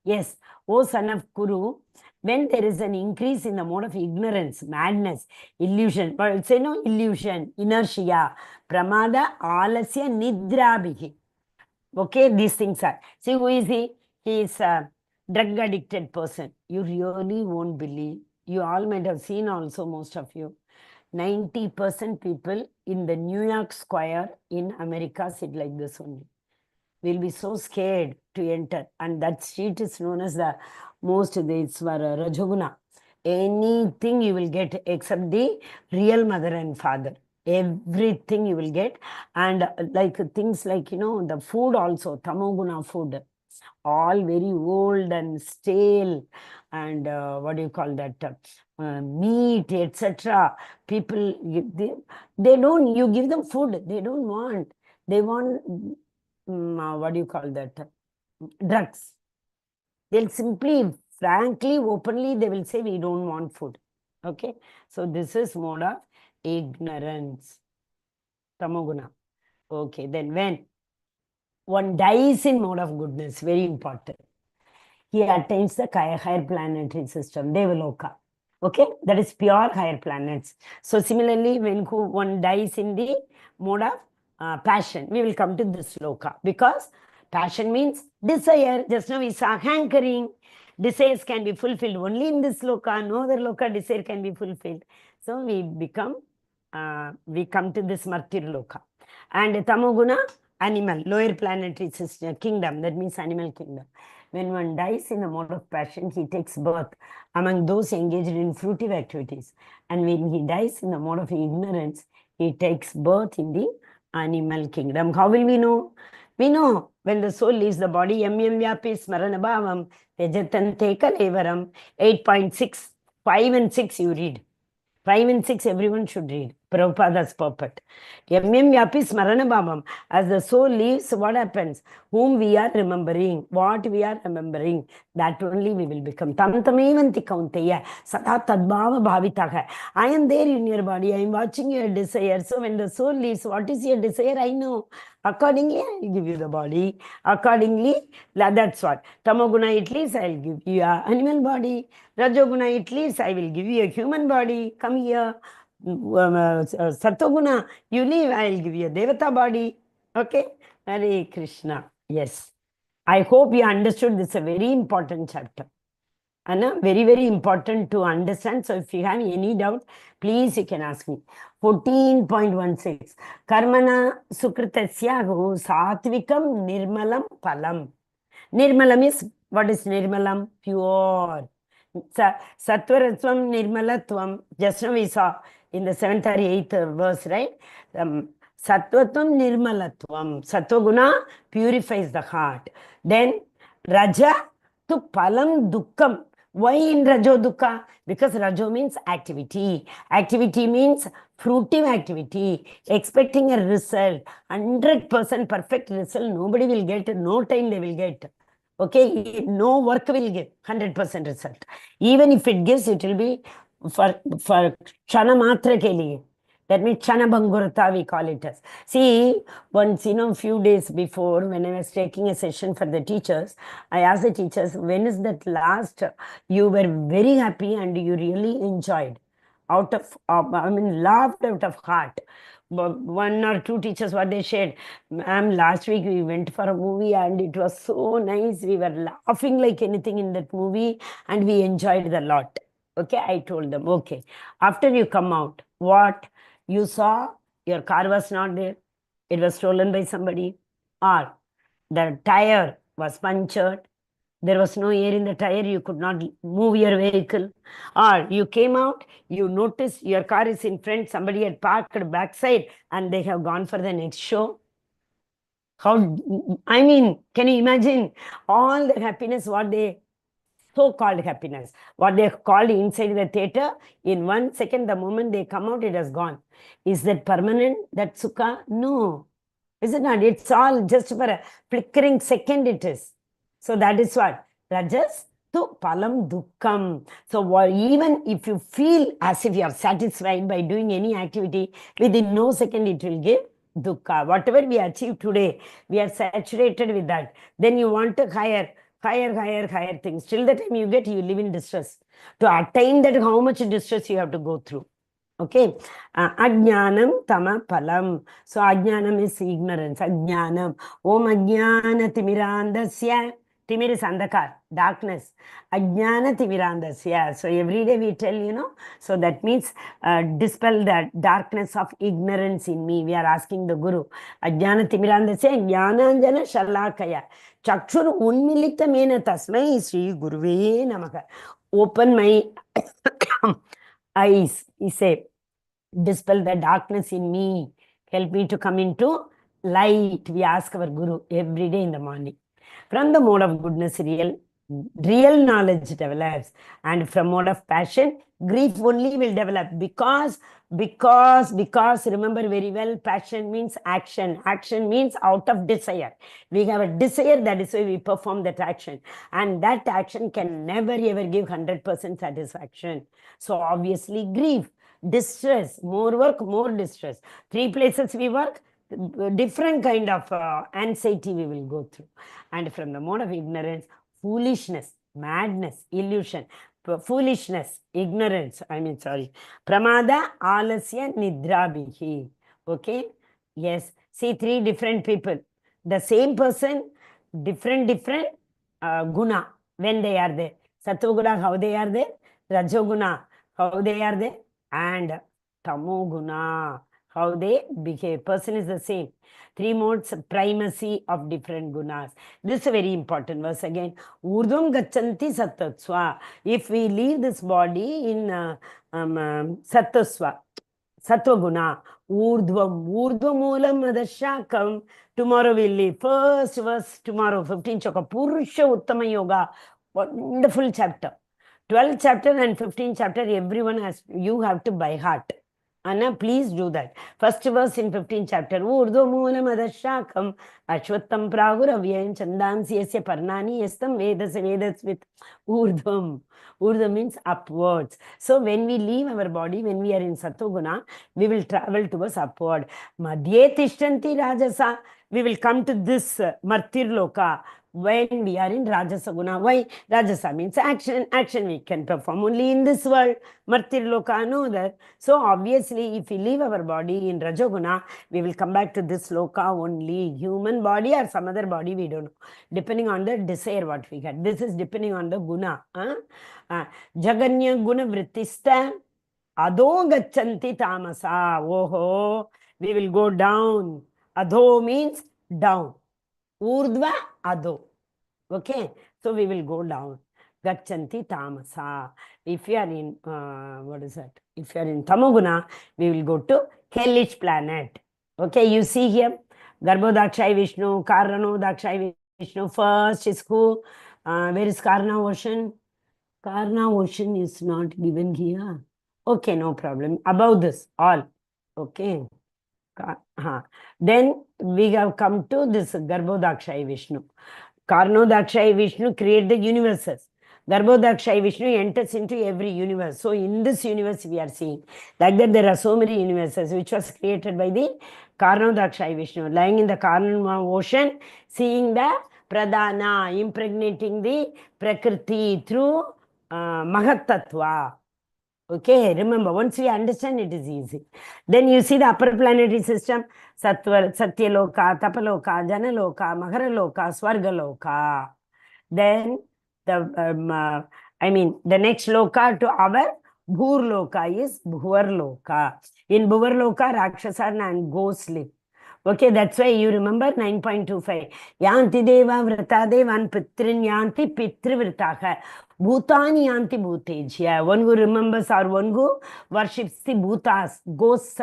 Yes, O son of Kuru, when there is an increase in the mode of ignorance, madness, illusion, but it's illusion, inertia, pramada, alasya, nidrabhihi. Okay, these things are. See, who is he? He is a drug addicted person. You really won't believe. You all might have seen also, most of you. 90% people in the New York Square in America sit like this only. We'll be so scared to enter. And that street is known as the most, it's for Rajoguna. Anything you will get except the real mother and father. Everything you will get. And like things like, the food also, Tamoguna food. All very old and stale. And what do you call that? Meat, etc. People, they don't, you give them food. They don't want. They want... what do you call that? Drugs. They'll simply, frankly, openly, they will say, we don't want food. Okay. So this is mode of ignorance. Tamoguna. Okay. Then when one dies in mode of goodness, very important, he attains the higher planetary system, Devaloka. Okay. That is pure higher planets. So similarly, when one dies in the mode of passion, we will come to this loka, because passion means desire. Just now we saw hankering. Desires can be fulfilled only in this loka. No other loka desire can be fulfilled. So we come to this martyr loka. And tamoguna, animal, lower planetary system, kingdom, that means animal kingdom. When one dies in a mode of passion, he takes birth among those engaged in fruitive activities. And when he dies in the mode of ignorance, he takes birth in the animal kingdom. How will we know? We know when the soul leaves the body, vyapi smarana bhavam, tejatante kalevaram, 8.6, 5 and 6 you read. 5 and 6 everyone should read. Prabhupada's puppet. Vyapi smarana bhavam. As the soul leaves, what happens? Whom we are remembering, what we are remembering, that only we will become. Tam tamevanti kaunteya, sada tadbhava bhavitaha. I am there in your body, I am watching your desire. So when the soul leaves, what is your desire? I know. Accordingly, I will give you the body. Accordingly, that's what. Tamoguna it leaves, I will give you an animal body. Rajoguna it leaves, I will give you a human body. Come here. Satoguna, you leave, I will give you a devata body. Okay. Hare Krishna. Yes. I hope you understood this is a very important chapter. And very, very important to understand. So if you have any doubt, please you can ask me. 14.16. Karmana sukritasya satvikam nirmalam palam. Nirmalam is, what is nirmalam? Pure. Satvarasvam nirmalatvam. Just now we saw in the 7th or 8th verse, right? Sattvatvam nirmalatvam. Sattva purifies the heart. Then Raja to palam dukkam. Why in Rajo dukkha? Because Rajo means activity. Activity means fruitive activity. Expecting a result. 100% perfect result. Nobody will get. No time they will get. Okay, no work will give 100% result. Even if it gives, it will be for Kshana Matra ke liye. That means Chana Bangurata, we call it as. See, once, a few days before, when I was taking a session for the teachers, I asked the teachers, when is that last you were very happy and you really enjoyed? Laughed out of heart. One or two teachers, what they shared, ma'am, last week we went for a movie and it was so nice. We were laughing like anything in that movie and we enjoyed it a lot. Okay, I told them, okay. After you come out, what? You saw your car was not there, it was stolen by somebody, or the tire was punctured, there was no air in the tire, you could not move your vehicle, or you came out, you noticed your car is in front, somebody had parked backside and they have gone for the next show. Can you imagine all the happiness, what they so-called happiness, what they called inside the theater, in 1 second, the moment they come out, it has gone. Is that permanent, that sukha? No. Is it not? It's all just for a flickering second it is. So that is what? Rajas to palam dukkham. So even if you feel as if you are satisfied by doing any activity, within no second it will give dukkha. Whatever we achieve today, we are saturated with that. Then you want to higher things. Till the time you get, you live in distress. To attain that, how much distress you have to go through. Okay. Ajnanam tama palam. So ajnanam is ignorance. Ajnanam. Om ajnana timirandasya. Timir is andhakar, darkness. Ajnana timirandasya. So every day we tell, so that means dispel that darkness of ignorance in me. We are asking the Guru. Ajnana timirandasya jnananjana shalakaya. Chakshur unmilita mena tasmai Sri Guruve Namaha. Open my eyes, he said. Dispel the darkness in me. Help me to come into light. We ask our Guru every day in the morning. From the mode of goodness, real knowledge develops. And from mode of passion, grief only will develop. Because, remember very well, passion means action. Action means out of desire. We have a desire, that is why we perform that action. And that action can never ever give 100% satisfaction. So obviously grief, distress, more work, more distress. 3 places we work, different kind of anxiety we will go through. And from the mode of ignorance, foolishness, madness, illusion, foolishness, ignorance, pramada, alasya, nidrabihi. Okay? Yes. See, 3 different people. The same person, different guna when they are there. Sattva how they are there. Rajoguna, how they are there. And tamoguna, how they behave. Person is the same. 3 modes, primacy of different gunas. This is a very important verse again. Urdhvam gacchanti sattvatsva. If we leave this body in sattvatsva, sattva guna, urdhvam moolam adashakam. Tomorrow we'll leave. First verse tomorrow, 15th chapter, Purusha Uttama Yoga. Wonderful chapter. 12th chapter and 15th chapter, you have to by heart. Anna, please do that. First verse in 15th chapter. Urdhva moolam adashakam ashwattam praguravyan chandansi yasya parnani yastam vedas with urdhvam. Urdhva means upwards. So when we leave our body, when we are in Sattva-guna, we will travel towards upward. Madhye tishtanti rajasa. We will come to this Martir Loka. when we are in Rajasa Guna. Why? Rajasa means action. Action we can perform only in this world. Martir Loka, no that. So obviously, if we leave our body in Rajoguna, we will come back to this Loka only. Human body or some other body, we don't know. Depending on the desire what we get. This is depending on the Guna. Jaganya Guna Vrittista Adho Gachanti Tamasa. Oh, we will go down. Adho means down. Urdhva Adho. Okay, so we will go down. Gachanti Tamasa. If you are in, what is that? If you are in Tamoguna, we will go to hellish planet. Okay, you see here, Garbhodakshai Vishnu, Karanodakshai Vishnu. First is who? Where is Karna Ocean? Karna Ocean is not given here. Okay, no problem. Above this, all. Okay. Then we have come to this Garbhodakshai Vishnu. Karnodakshai Vishnu create the universes. Garbhodakshai Vishnu enters into every universe. So in this universe we are seeing. Like that there are so many universes which was created by the Karnodakshai Vishnu. Lying in the Karna ocean, seeing the Pradhana, impregnating the Prakriti through Mahat Tattva. Okay, remember, once we understand, it is easy. Then you see the upper planetary system, Satyaloka, Tapaloka, Janaloka, Maharaloka, Swargaloka. Then the the next loka to our Bhurloka is Bhuvarloka. In Bhuvarloka, Rakshasa and ghosts live. Okay, that's why you remember 9.25. Yanti deva vrata devan pitrin yanti pitrivritaha. Bhutani yanti bhutejya. One who remembers or one who worships the bhutas, ghosts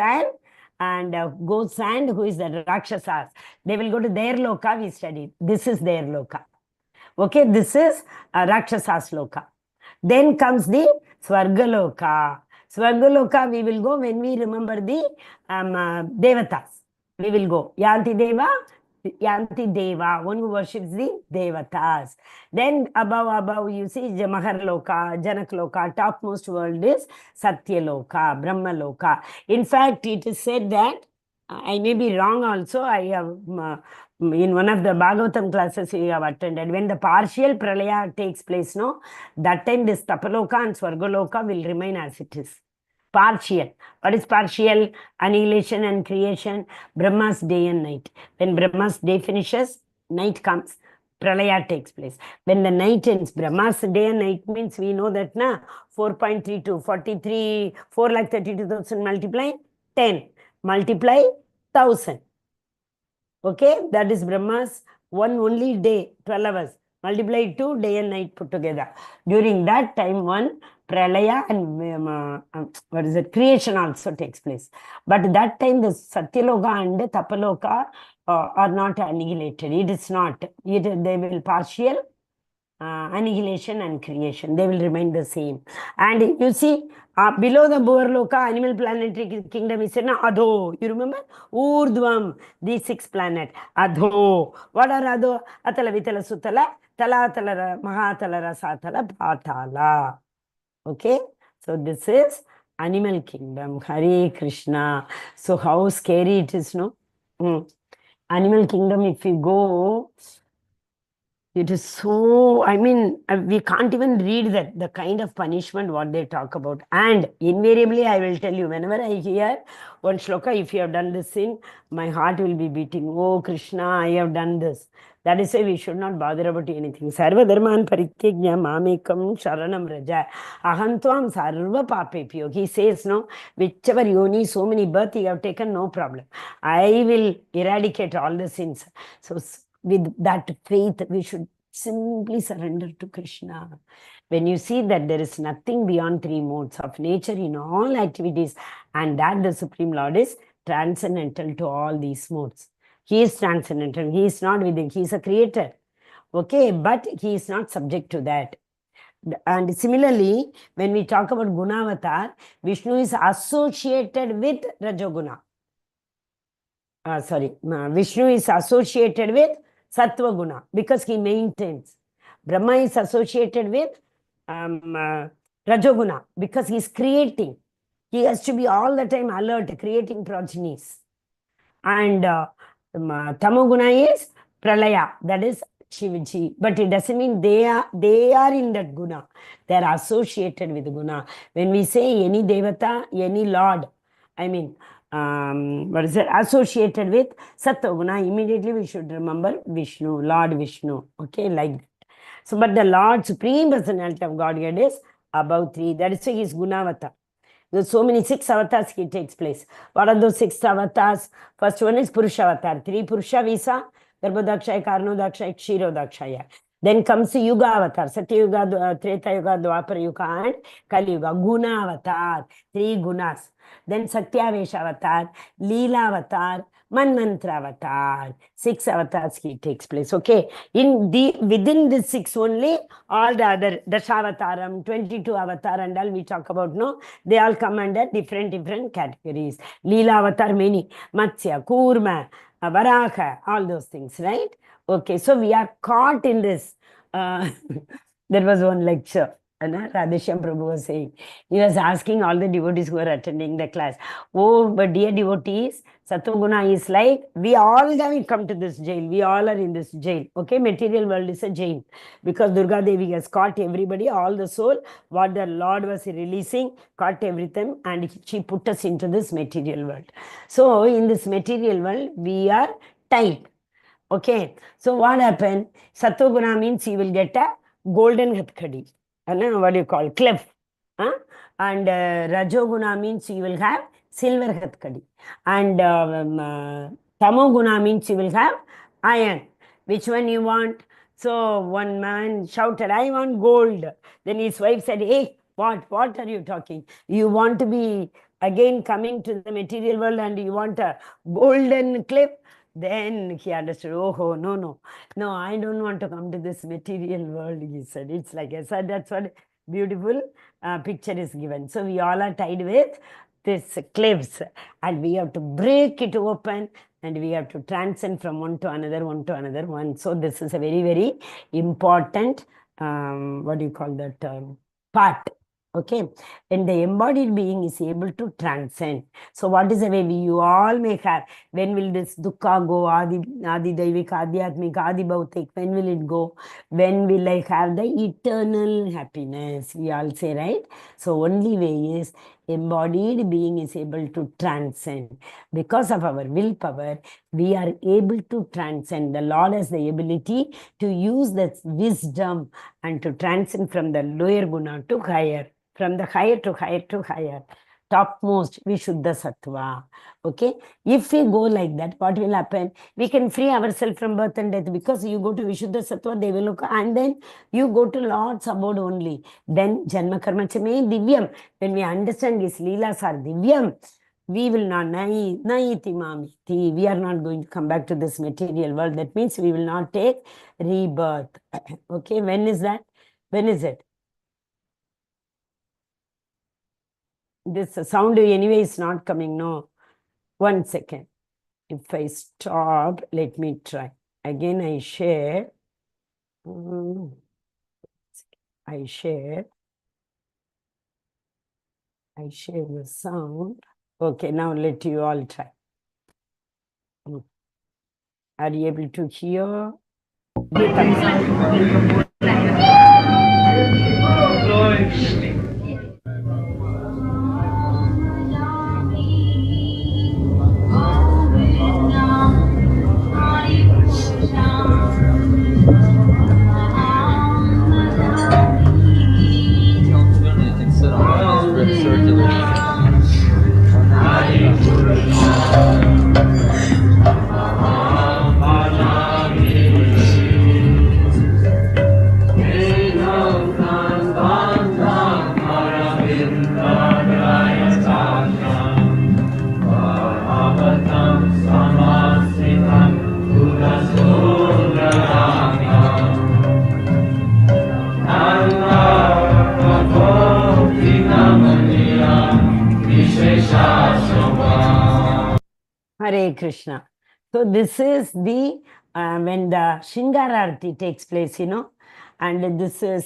and who is the Rakshasas. They will go to their loka, we studied. This is their loka. Okay, this is Rakshasas loka. Then comes the Swargaloka. Swargaloka we will go when we remember the Devatas. We will go. Yanti Deva, one who worships the Devatas. Then above you see Maharloka, Janakloka, topmost world is Satyaloka, Brahmaloka. In fact, it is said that, I may be wrong also, I have, in one of the Bhagavatam classes we have attended, when the partial pralaya takes place, no, that time this Tapaloka and Swargaloka will remain as it is. Partial. What is partial? Annihilation and creation. Brahma's day and night. When Brahma's day finishes, night comes. Pralaya takes place. When the night ends, Brahma's day and night means we know that na 4.32, 43, 4,32,000 multiply 10. Multiply 1,000. Okay, that is Brahma's one only day, 12 hours. Multiply 2 day and night put together. During that time, one pralaya and creation also takes place. But that time the Satyaloka and Tapaloka are not annihilated. It is not. They will partial annihilation and creation. They will remain the same. And you see, below the Bhuvarloka, animal planetary kingdom is Adho. You remember? Urdhvam, the 6th planet. Adho. What are Adho? Atala, Vitala, Sutala, Tala, Talara, Mahatalara, Satala, Patala. Okay, so this is animal kingdom. Hare Krishna. So how scary it is, no? Animal kingdom, if we go, it is so, we can't even read that, the kind of punishment what they talk about. And invariably, I will tell you, whenever I hear one shloka, if you have done this sin, my heart will be beating. Oh, Krishna, I have done this. That is why we should not bother about anything. Sarva dharman parityajya mamekam sharanam raja. Ahantvam sarva papepyo. He says, no, whichever yoni, so many birth you have taken, no problem. I will eradicate all the sins. So with that faith, we should simply surrender to Krishna. When you see that there is nothing beyond 3 modes of nature in all activities, and that the Supreme Lord is transcendental to all these modes. He is transcendental. He is not within. He is a creator. Okay, but he is not subject to that. And similarly, when we talk about Gunavatar, Vishnu is associated with Rajoguna. Vishnu is associated with Sattva Guna because he maintains. Brahma is associated with Rajoguna because he is creating. He has to be all the time alert, creating progenies. And Tamoguna is Pralaya, that is Shivaji, but it doesn't mean they are in that guna. They are associated with guna. When we say any devata, any lord, I mean, what is it? Associated with sattva guna, immediately we should remember Vishnu, Lord Vishnu. Okay, like that. So, but the Lord, Supreme Personality of Godhead is above 3. That is why he is Gunavata. There's so many 6 avatars he takes place. What are those 6 avatars? First one is Purusha avatar. 3 Purusha Visa, Garbhodakshaya, Karnodakshaya, Kshirodakshaya. Then comes the Yuga avatar. Satya Yuga, Treta Yuga, Dwapara Yuga, and Kali Yuga. Guna avatar. 3 gunas. Then Satyavesha avatar, Leela avatar, Manmantra avatar. 6 avatars he takes place. Okay. Within the 6 only, all the other Dashavataram, 22 avatar and all we talk about, no? They all come under different categories. Leela avatar many. Matsya, Kurma, Varaha, all those things, right? Okay, so we are caught in this. There was one lecture, Radheshyam Prabhu was saying. He was asking all the devotees who are attending the class, oh, but dear devotees, Sattva is like, we all have come to this jail. We all are in this jail. Okay, material world is a jail. Because Durga Devi has caught everybody, all the soul, what the Lord was releasing, caught everything, and she put us into this material world. So, in this material world, we are tied. Okay, so what happened? Sattva means you will get a golden hathkadi. What do you call? Clef. Huh? And Rajoguna means you will have silver hathkadi. And Tamoguna means you will have iron. Which one you want? So one man shouted, I want gold. Then his wife said, hey, what are you talking? You want to be again coming to the material world and you want a golden cliff? Then he understood, oh, no, I don't want to come to this material world, he said. It's like I said, that's what beautiful picture is given. So we all are tied with this cliffs and we have to break it open and we have to transcend from one to another one. So this is a very important, what do you call that, part. Okay, and the embodied being is able to transcend. So what is the way you all may have? When will this dukkha go? Adi Daivika, Adhyatmika, Adi Bhautik, when will it go? When will I have the eternal happiness? We all say, right? So only way is embodied being is able to transcend. Because of our willpower, we are able to transcend. The Lord has the ability to use that wisdom and to transcend from the lower guna to higher. From the higher to higher, topmost Vishuddha Sattva. Okay, if we go like that, what will happen? We can free ourselves from birth and death because you go to Vishuddha Sattva, they will look, and then you go to Lord's abode only. Then Janma Karma Chame Divyam. When we understand these Leelas are Divyam, we will not, naiti mamiti, we are not going to come back to this material world. That means we will not take rebirth. Okay, when is that? When is it? This sound anyway is not coming, no. 1 second. If I stop, let me try. Again, I share. I share the sound. Okay, now let you all try. Are you able to hear? Hare Krishna. So this is the, when the Shringara Arati takes place, you know, and this is,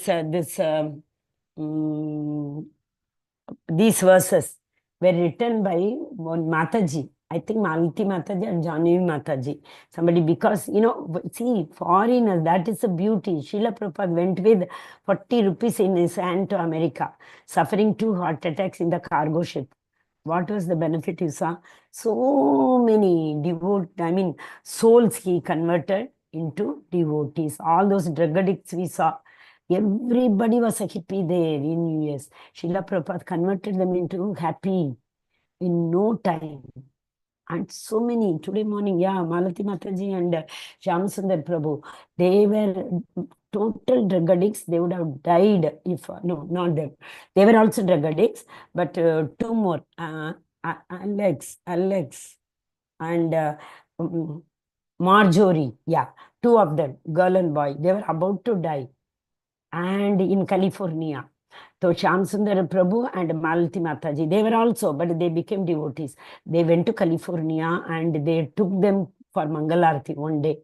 these verses were written by one Mataji. I think Malati Mataji and Janavi Mataji. Somebody, because, see, foreigners, that is the beauty. Srila Prabhupada went with 40 rupees in his hand to America, suffering 2 heart attacks in the cargo ship. What was the benefit you saw? So many souls he converted into devotees. All those drug addicts we saw, everybody was happy there in US. Srila Prabhupada converted them into happy in no time. And so many, today morning, Malati Mataji and Shyam Prabhu, they were total drug addicts. They would have died if, no, not them. They were also drug addicts, but 2 more, Alex, and Marjorie, 2 of them, girl and boy, they were about to die. And in California. So Shyam Sundar Prabhu and Malati Mataji, they were also, but they became devotees. They went to California and they took them for Mangalarti one day,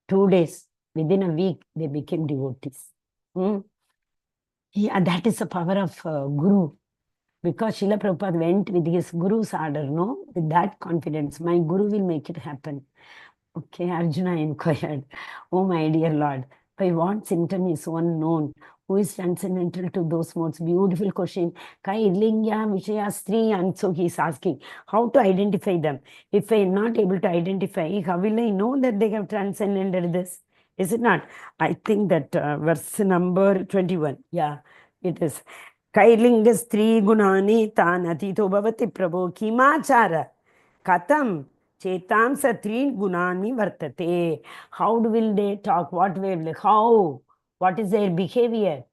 2 days. Within a week, they became devotees. That is the power of Guru. Because Srila Prabhupada went with his Guru's order, with that confidence, my Guru will make it happen. Okay, Arjuna inquired, oh my dear Lord, by what symptom is one known? Who is transcendental to those modes? Beautiful question. Kailingya, Vishaya, Stri, and so he is asking, how to identify them? If I am not able to identify, how will I know that they have transcended this? Is it not? I think that verse number 21. Yeah, it is. Kailinga Stri Gunani Tan Atito Bhavati Prabhu Kimachara Katam Chetam Satrin Gunani Vartate. How will they talk? What will how? What is their behavior?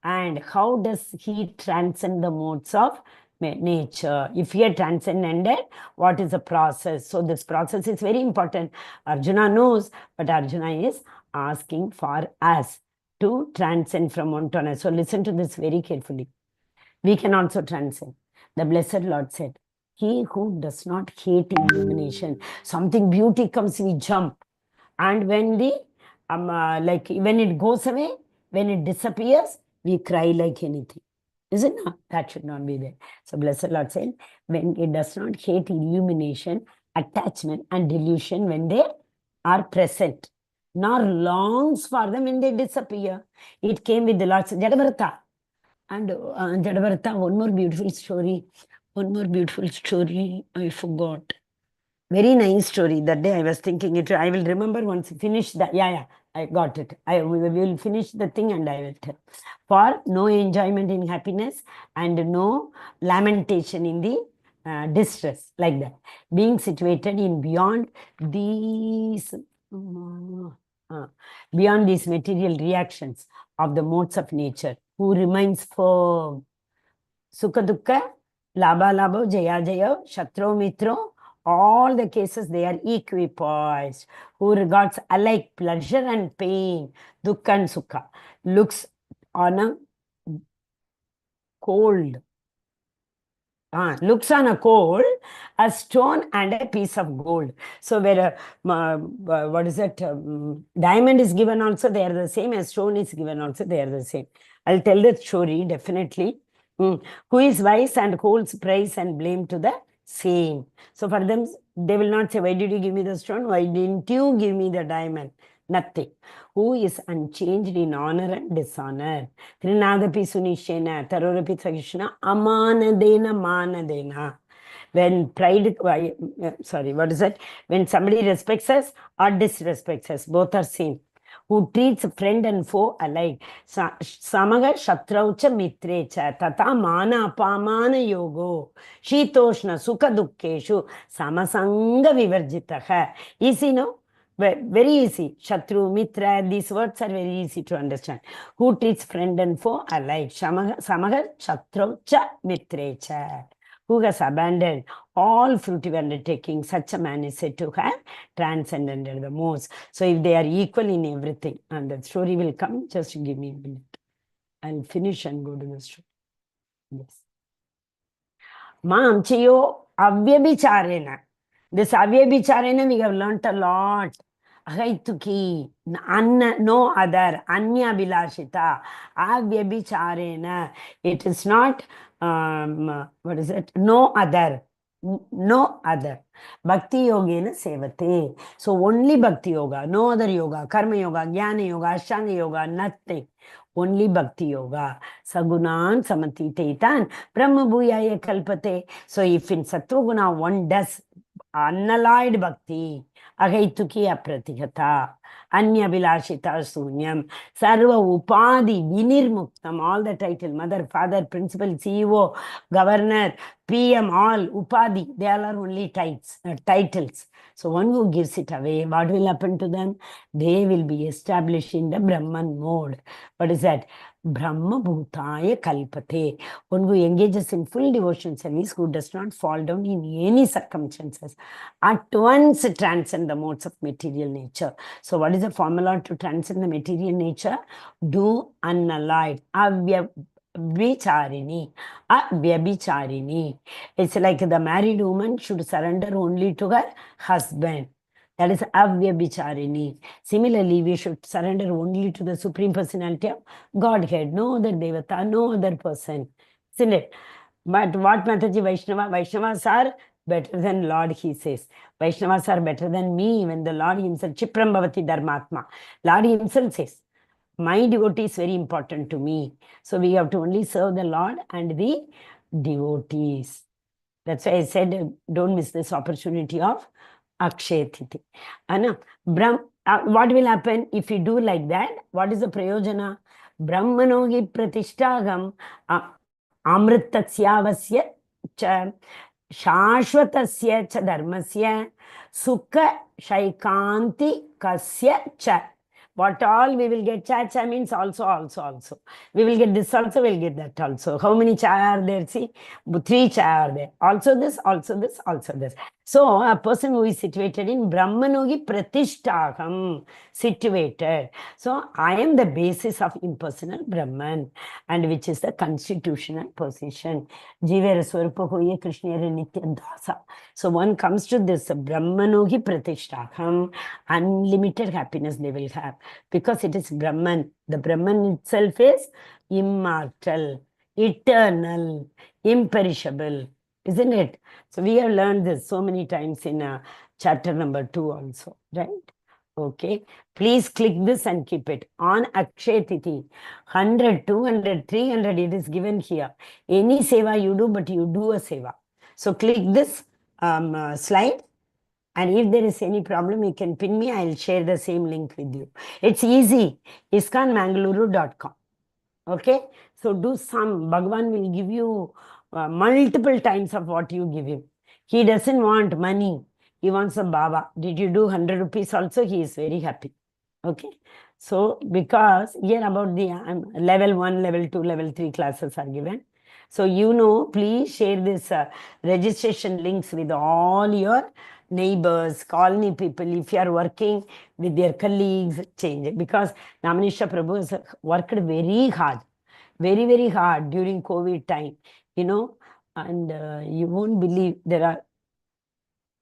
And how does he transcend the modes of nature? If he had transcended, what is the process? So this process is very important. Arjuna knows, but Arjuna is asking for us to transcend from one to another. So listen to this very carefully. We can also transcend. The Blessed Lord said, he who does not hate illumination, something beauty comes, we jump. And when when it goes away, when it disappears, we cry like anything. Is it not? That should not be there. So Blessed Lord said, when it does not hate illumination, attachment and delusion when they are present, nor longs for them when they disappear. It came with the Lord's Jadavarta. And Jadavarta, one more beautiful story, I forgot. Very nice story. That day I was thinking it. I will remember once finish that. I got it. We will finish the thing and I will tell. For no enjoyment in happiness and no lamentation in the distress, like that. Being situated in beyond these material reactions of the modes of nature, who remains firm. Sukha Dukkha, Labha Labha, Jaya Jaya, Shatro Mitro, all the cases they are equipoised, who regards alike pleasure and pain, Dukkha and Sukha, looks on a a stone and a piece of gold. So where what is it? Diamond is given also, they are the same. As stone is given also, they are the same. I'll tell the story definitely. Who is wise and holds praise and blame to the same. So for them, they will not say, why did you give me the stone? Why didn't you give me the diamond? Nothing. Who is unchanged in honor and dishonor. Trinadapi sunishena, tarorapi sakishna, amanadena manadena. When pride, what is that? When somebody respects us or disrespects us, both are same. Who treats friend and foe alike. Samaga shatraucha mitrecha tata mana apamana yogo shitoshna sukha dukkeshu samasanga vivarjitaha. Easy, no? Very easy. Shatru, Mitra, these words are very easy to understand. Who treats friend and foe alike. Samaga shatraucha mitrecha. Who has abandoned all fruitive undertakings, such a man is said to have transcended the most. So if they are equal in everything, and the story will come, just give me a minute. I'll finish and go to the story. Yes. Mam chayo avyabhicharena. This avyabhicharena we have learnt a lot. Ahaituki, no other, anya bilashita, avyabhicharena. It is not, what is it? No other. No other. Bhakti yogena sevate. So only bhakti yoga, no other yoga, karma yoga, jnana yoga, ashtanga yoga, nothing. Only bhakti yoga. Sagunan samatitetan brahma bhuyaya kalpate. So if in sattva one does unalloyed bhakti, agaituki apratihata, anya vilashita sunyam, sarva upadi vinirmuktam, all the title, mother, father, principal, CEO, governor, PM, all, Upadi, they all are only titles. So one who gives it away, what will happen to them? They will be established in the Brahman mode. What is that? Brahma Bhutaya Kalpate. One who engages in full devotion service, who does not fall down in any circumstances, at once transcend the modes of material nature. So what is the formula to transcend the material nature? Do unalloyed, Vicharini, Vyabhicharini. It's like the married woman should surrender only to her husband. That is Avyabhicharini. Similarly, we should surrender only to the Supreme Personality of Godhead, no other Devata, no other person. Isn't it? But what Mataji Vaishnava? Vaishnavas are better than Lord, he says. Vaishnavas are better than me when the Lord himself, Chipram Bhavati Dharmatma. Lord himself says, my devotee is very important to me. So we have to only serve the Lord and the devotees. That's why I said, don't miss this opportunity of Akshay Tithi. What will happen if you do like that? What is the prayojana? Brahmanogi pratishtagam amritasyavasya cha shashvatasya cha dharmasya sukha shaikanti kasya cha. What all we will get? Cha means also. We will get this also, we'll get that also. How many cha are there? See, 3 cha are there. Also this. So a person who is situated in Brahmanogi Pratishtaham, situated. So I am the basis of impersonal Brahman, and which is the constitutional position. Jivera Swarupa Hoye Krishnera Nitya Dasa. So one comes to this Brahmanogi Pratishtaham, unlimited happiness they will have, because it is Brahman. The Brahman itself is immortal, eternal, imperishable, isn't it? So we have learned this so many times in chapter number 2 also, right? Okay. Please click this and keep it. On Akshay Tithi, 100, 200, 300, it is given here. Any seva you do, but you do a seva. So click this slide. And if there is any problem, you can pin me. I'll share the same link with you. It's easy. ISKCONmangaluru.com. Okay. So do some. Bhagavan will give you multiple times of what you give him. He doesn't want money. He wants a Baba. Did you do 100 rupees also? He is very happy. Okay. So because here about the level 1, level 2, level 3 classes are given. So please share this registration links with all your neighbors, colony people. If you are working with their colleagues, change it. Because Namanisha Prabhu has worked very hard, very, very hard during COVID time, and you won't believe there are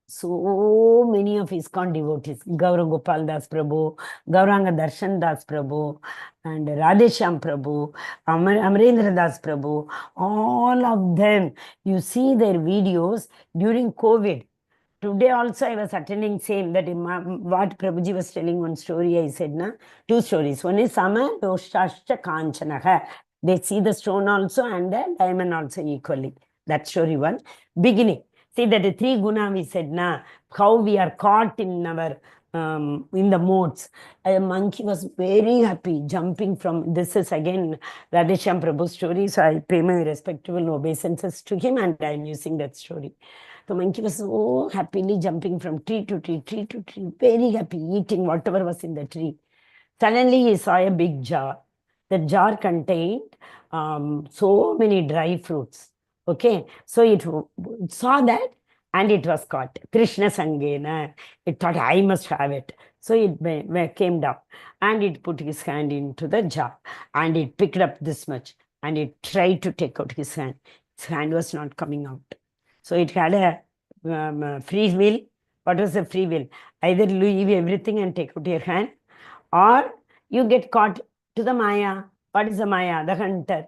so many of ISKCON devotees. Gauranga Gopal Das Prabhu, Gauranga Darshan Das Prabhu, and Radhesham Prabhu, Amarendra Das Prabhu, all of them. You see their videos during COVID. Today also I was attending same, that what Prabhuji was telling one story, I said, 2 stories. One is Sama Doshashcha Kanchanaha. They see the stone also and the diamond also equally. That story 1. Beginning. See that the 3 guna we said, how we are caught in our in the modes. A monkey was very happy jumping from, this is again Radhesham Prabhu's story, so I pay my respectable obeisances to him and I am using that story. The monkey was so happily jumping from tree to tree, very happy, eating whatever was in the tree. Suddenly he saw a big jar. The jar contained so many dry fruits. Okay, so it saw that and it was caught. Krishna Sangena. It thought, I must have it. So it came down and it put his hand into the jar and it picked up this much and it tried to take out his hand. His hand was not coming out. So it had a free will. What was the free will? Either leave everything and take out your hand, or you get caught to the Maya. What is the Maya? The hunter.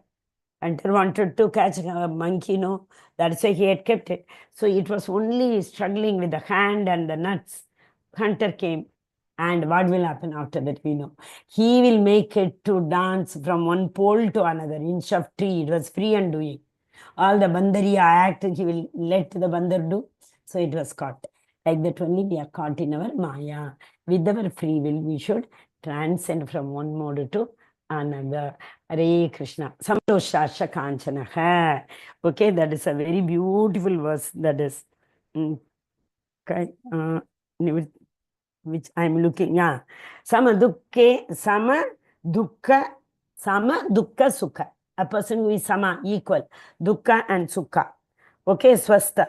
Hunter wanted to catch a monkey, no? That's why he had kept it. So it was only struggling with the hand and the nuts. Hunter came. And what will happen after that, we know. He will make it to dance from one pole to another inch of tree. It was free and doing. All the Bandariya act, he will let the Bandar do. So it was caught. Like that only we are caught in our Maya. With our free will, we should transcend from one mode to another. Hare Krishna. Samtoshasha Kanchanaha. Okay, that is a very beautiful verse. That is. Okay. Which I am looking. Sama dukkha, sukha. A person who is sama, equal. Dukkha and sukha. Okay, swastha,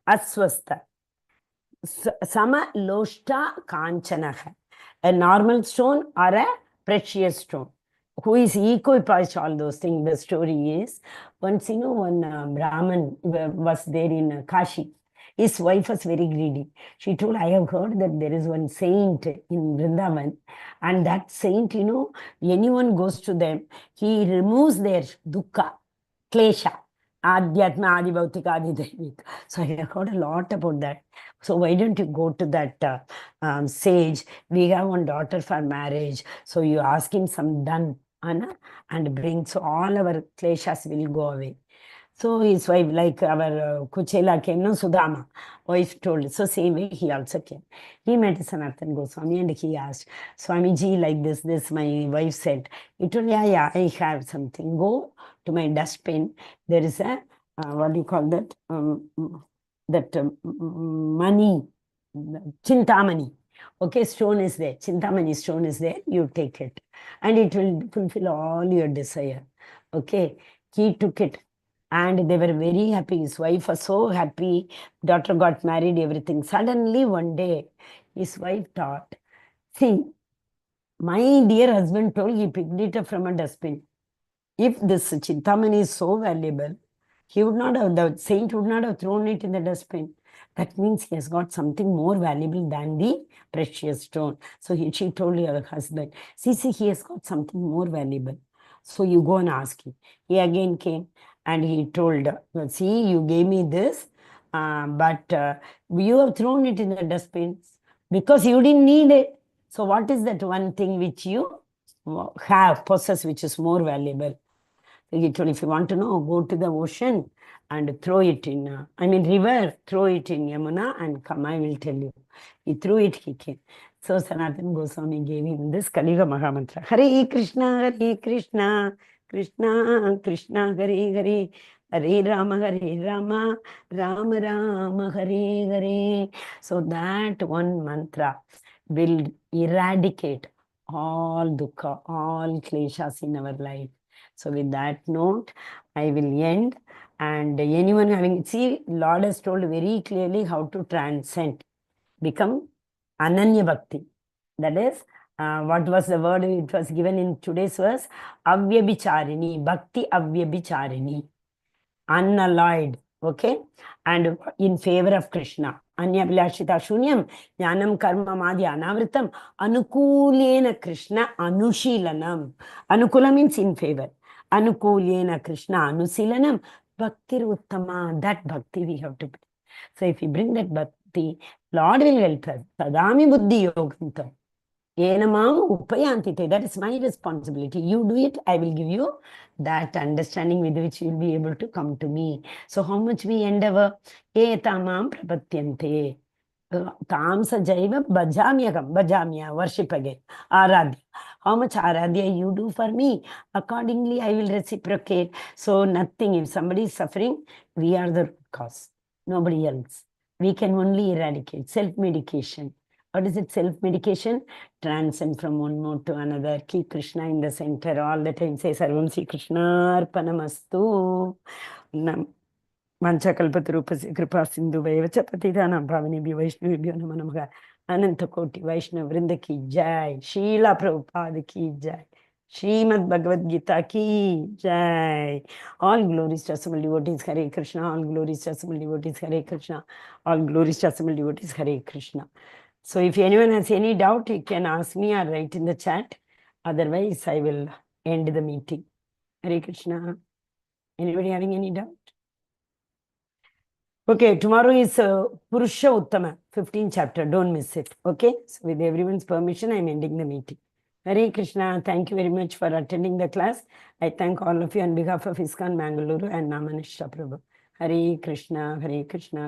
aswastha. Sama loshta kanchanaha. A normal stone or a precious stone. Who is equipoise all those things. The story is, once one Brahman was there in Kashi. His wife was very greedy. She told, I have heard that there is one saint in Vrindavan, and that saint, anyone goes to them, he removes their dukkha, klesha, adhyatma, adibhautika, adidevik. So I have heard a lot about that. So why don't you go to that sage? We have one daughter for marriage. So you ask him some done, and bring, so all our kleshas will go away. So his wife, like our Kuchela came, no, Sudama, wife told. So same way he also came. He met Sanatan Goswami and he asked, Swamiji, like this, my wife said. He told, yeah, I have something. Go to my dustbin. There is a, what do you call that? Money, Chintamani. Okay, stone is there. Chintamani stone is there. You take it. And it will fulfill all your desire. Okay, he took it. And they were very happy. His wife was so happy. Daughter got married, everything. Suddenly, one day, his wife thought, see, my dear husband told he picked it up from a dustbin. If this Chintamani is so valuable, the saint would not have thrown it in the dustbin. That means he has got something more valuable than the precious stone. So she told her husband, see, he has got something more valuable. So you go and ask him. He again came. And he told, see, you gave me this, but you have thrown it in the dustbin because you didn't need it. So what is that one thing which you possess, which is more valuable? So he told, if you want to know, go to the ocean and throw it in, river, throw it in Yamuna and come, I will tell you. He threw it, he came. So Sanatana Goswami gave him this Kaliga Mahamantra. Hare Krishna, Hare Krishna. Krishna, Krishna, Hare Hare, Hare Rama, Rama Rama, Hare Hare. So that one mantra will eradicate all dukkha, all kleshas in our life. So with that note, I will end. And anyone having, see, Lord has told very clearly how to transcend, become Ananya Bhakti. That is, what was the word it was given in today's verse? Avyabhicharini, Bhakti Avyabhicharini, unalloyed, okay? And in favor of Krishna. Anyabhilashita Shunyam, Jnanam Karma Madhya Anavritam, Anukulena Krishna Anushilanam. Anukula means in favor. Anukulena Krishna Anusilanam, Bhakti Uttama. That bhakti we have to bring. So if you bring that bhakti, Lord will help us. Tadami Buddhi Yogantam. Enamam Upayantite. That is my responsibility. You do it, I will give you that understanding with which you will be able to come to me. So how much we endeavor? Etamam prapatyante. Tamsa jaiva bhajamya, worship again. Aradhya. How much aradhya you do for me, accordingly I will reciprocate. So nothing, if somebody is suffering, we are the root cause. Nobody else. We can only eradicate. Self-medication. What is it? Self-medication? Transcend from one mode to another. Keep Krishna in the center all the time. Say Sarvam Sri Krishna Arpanamastu. Vanchakalpatarupasya kripa sindhu vacha patidanam bhavanebhyo vaishnavebhyo namo namaha. Ananta Koti Vaishnav Vrinda ki jai. Srila Prabhupada ki jai. Srimad Bhagavad Gita ki jai. All glories to assembled devotees, Hare Krishna. All glories to assembled devotees, Hare Krishna. All glories to assembled devotees, Hare Krishna. So if anyone has any doubt, you can ask me or write in the chat. Otherwise, I will end the meeting. Hare Krishna. Anybody having any doubt? Okay, tomorrow is Purusha Uttama, 15th chapter. Don't miss it. Okay, so with everyone's permission, I'm ending the meeting. Hare Krishna, thank you very much for attending the class. I thank all of you on behalf of ISKCON Mangaluru and Namanishta Prabhu. Hare Krishna, Hare Krishna.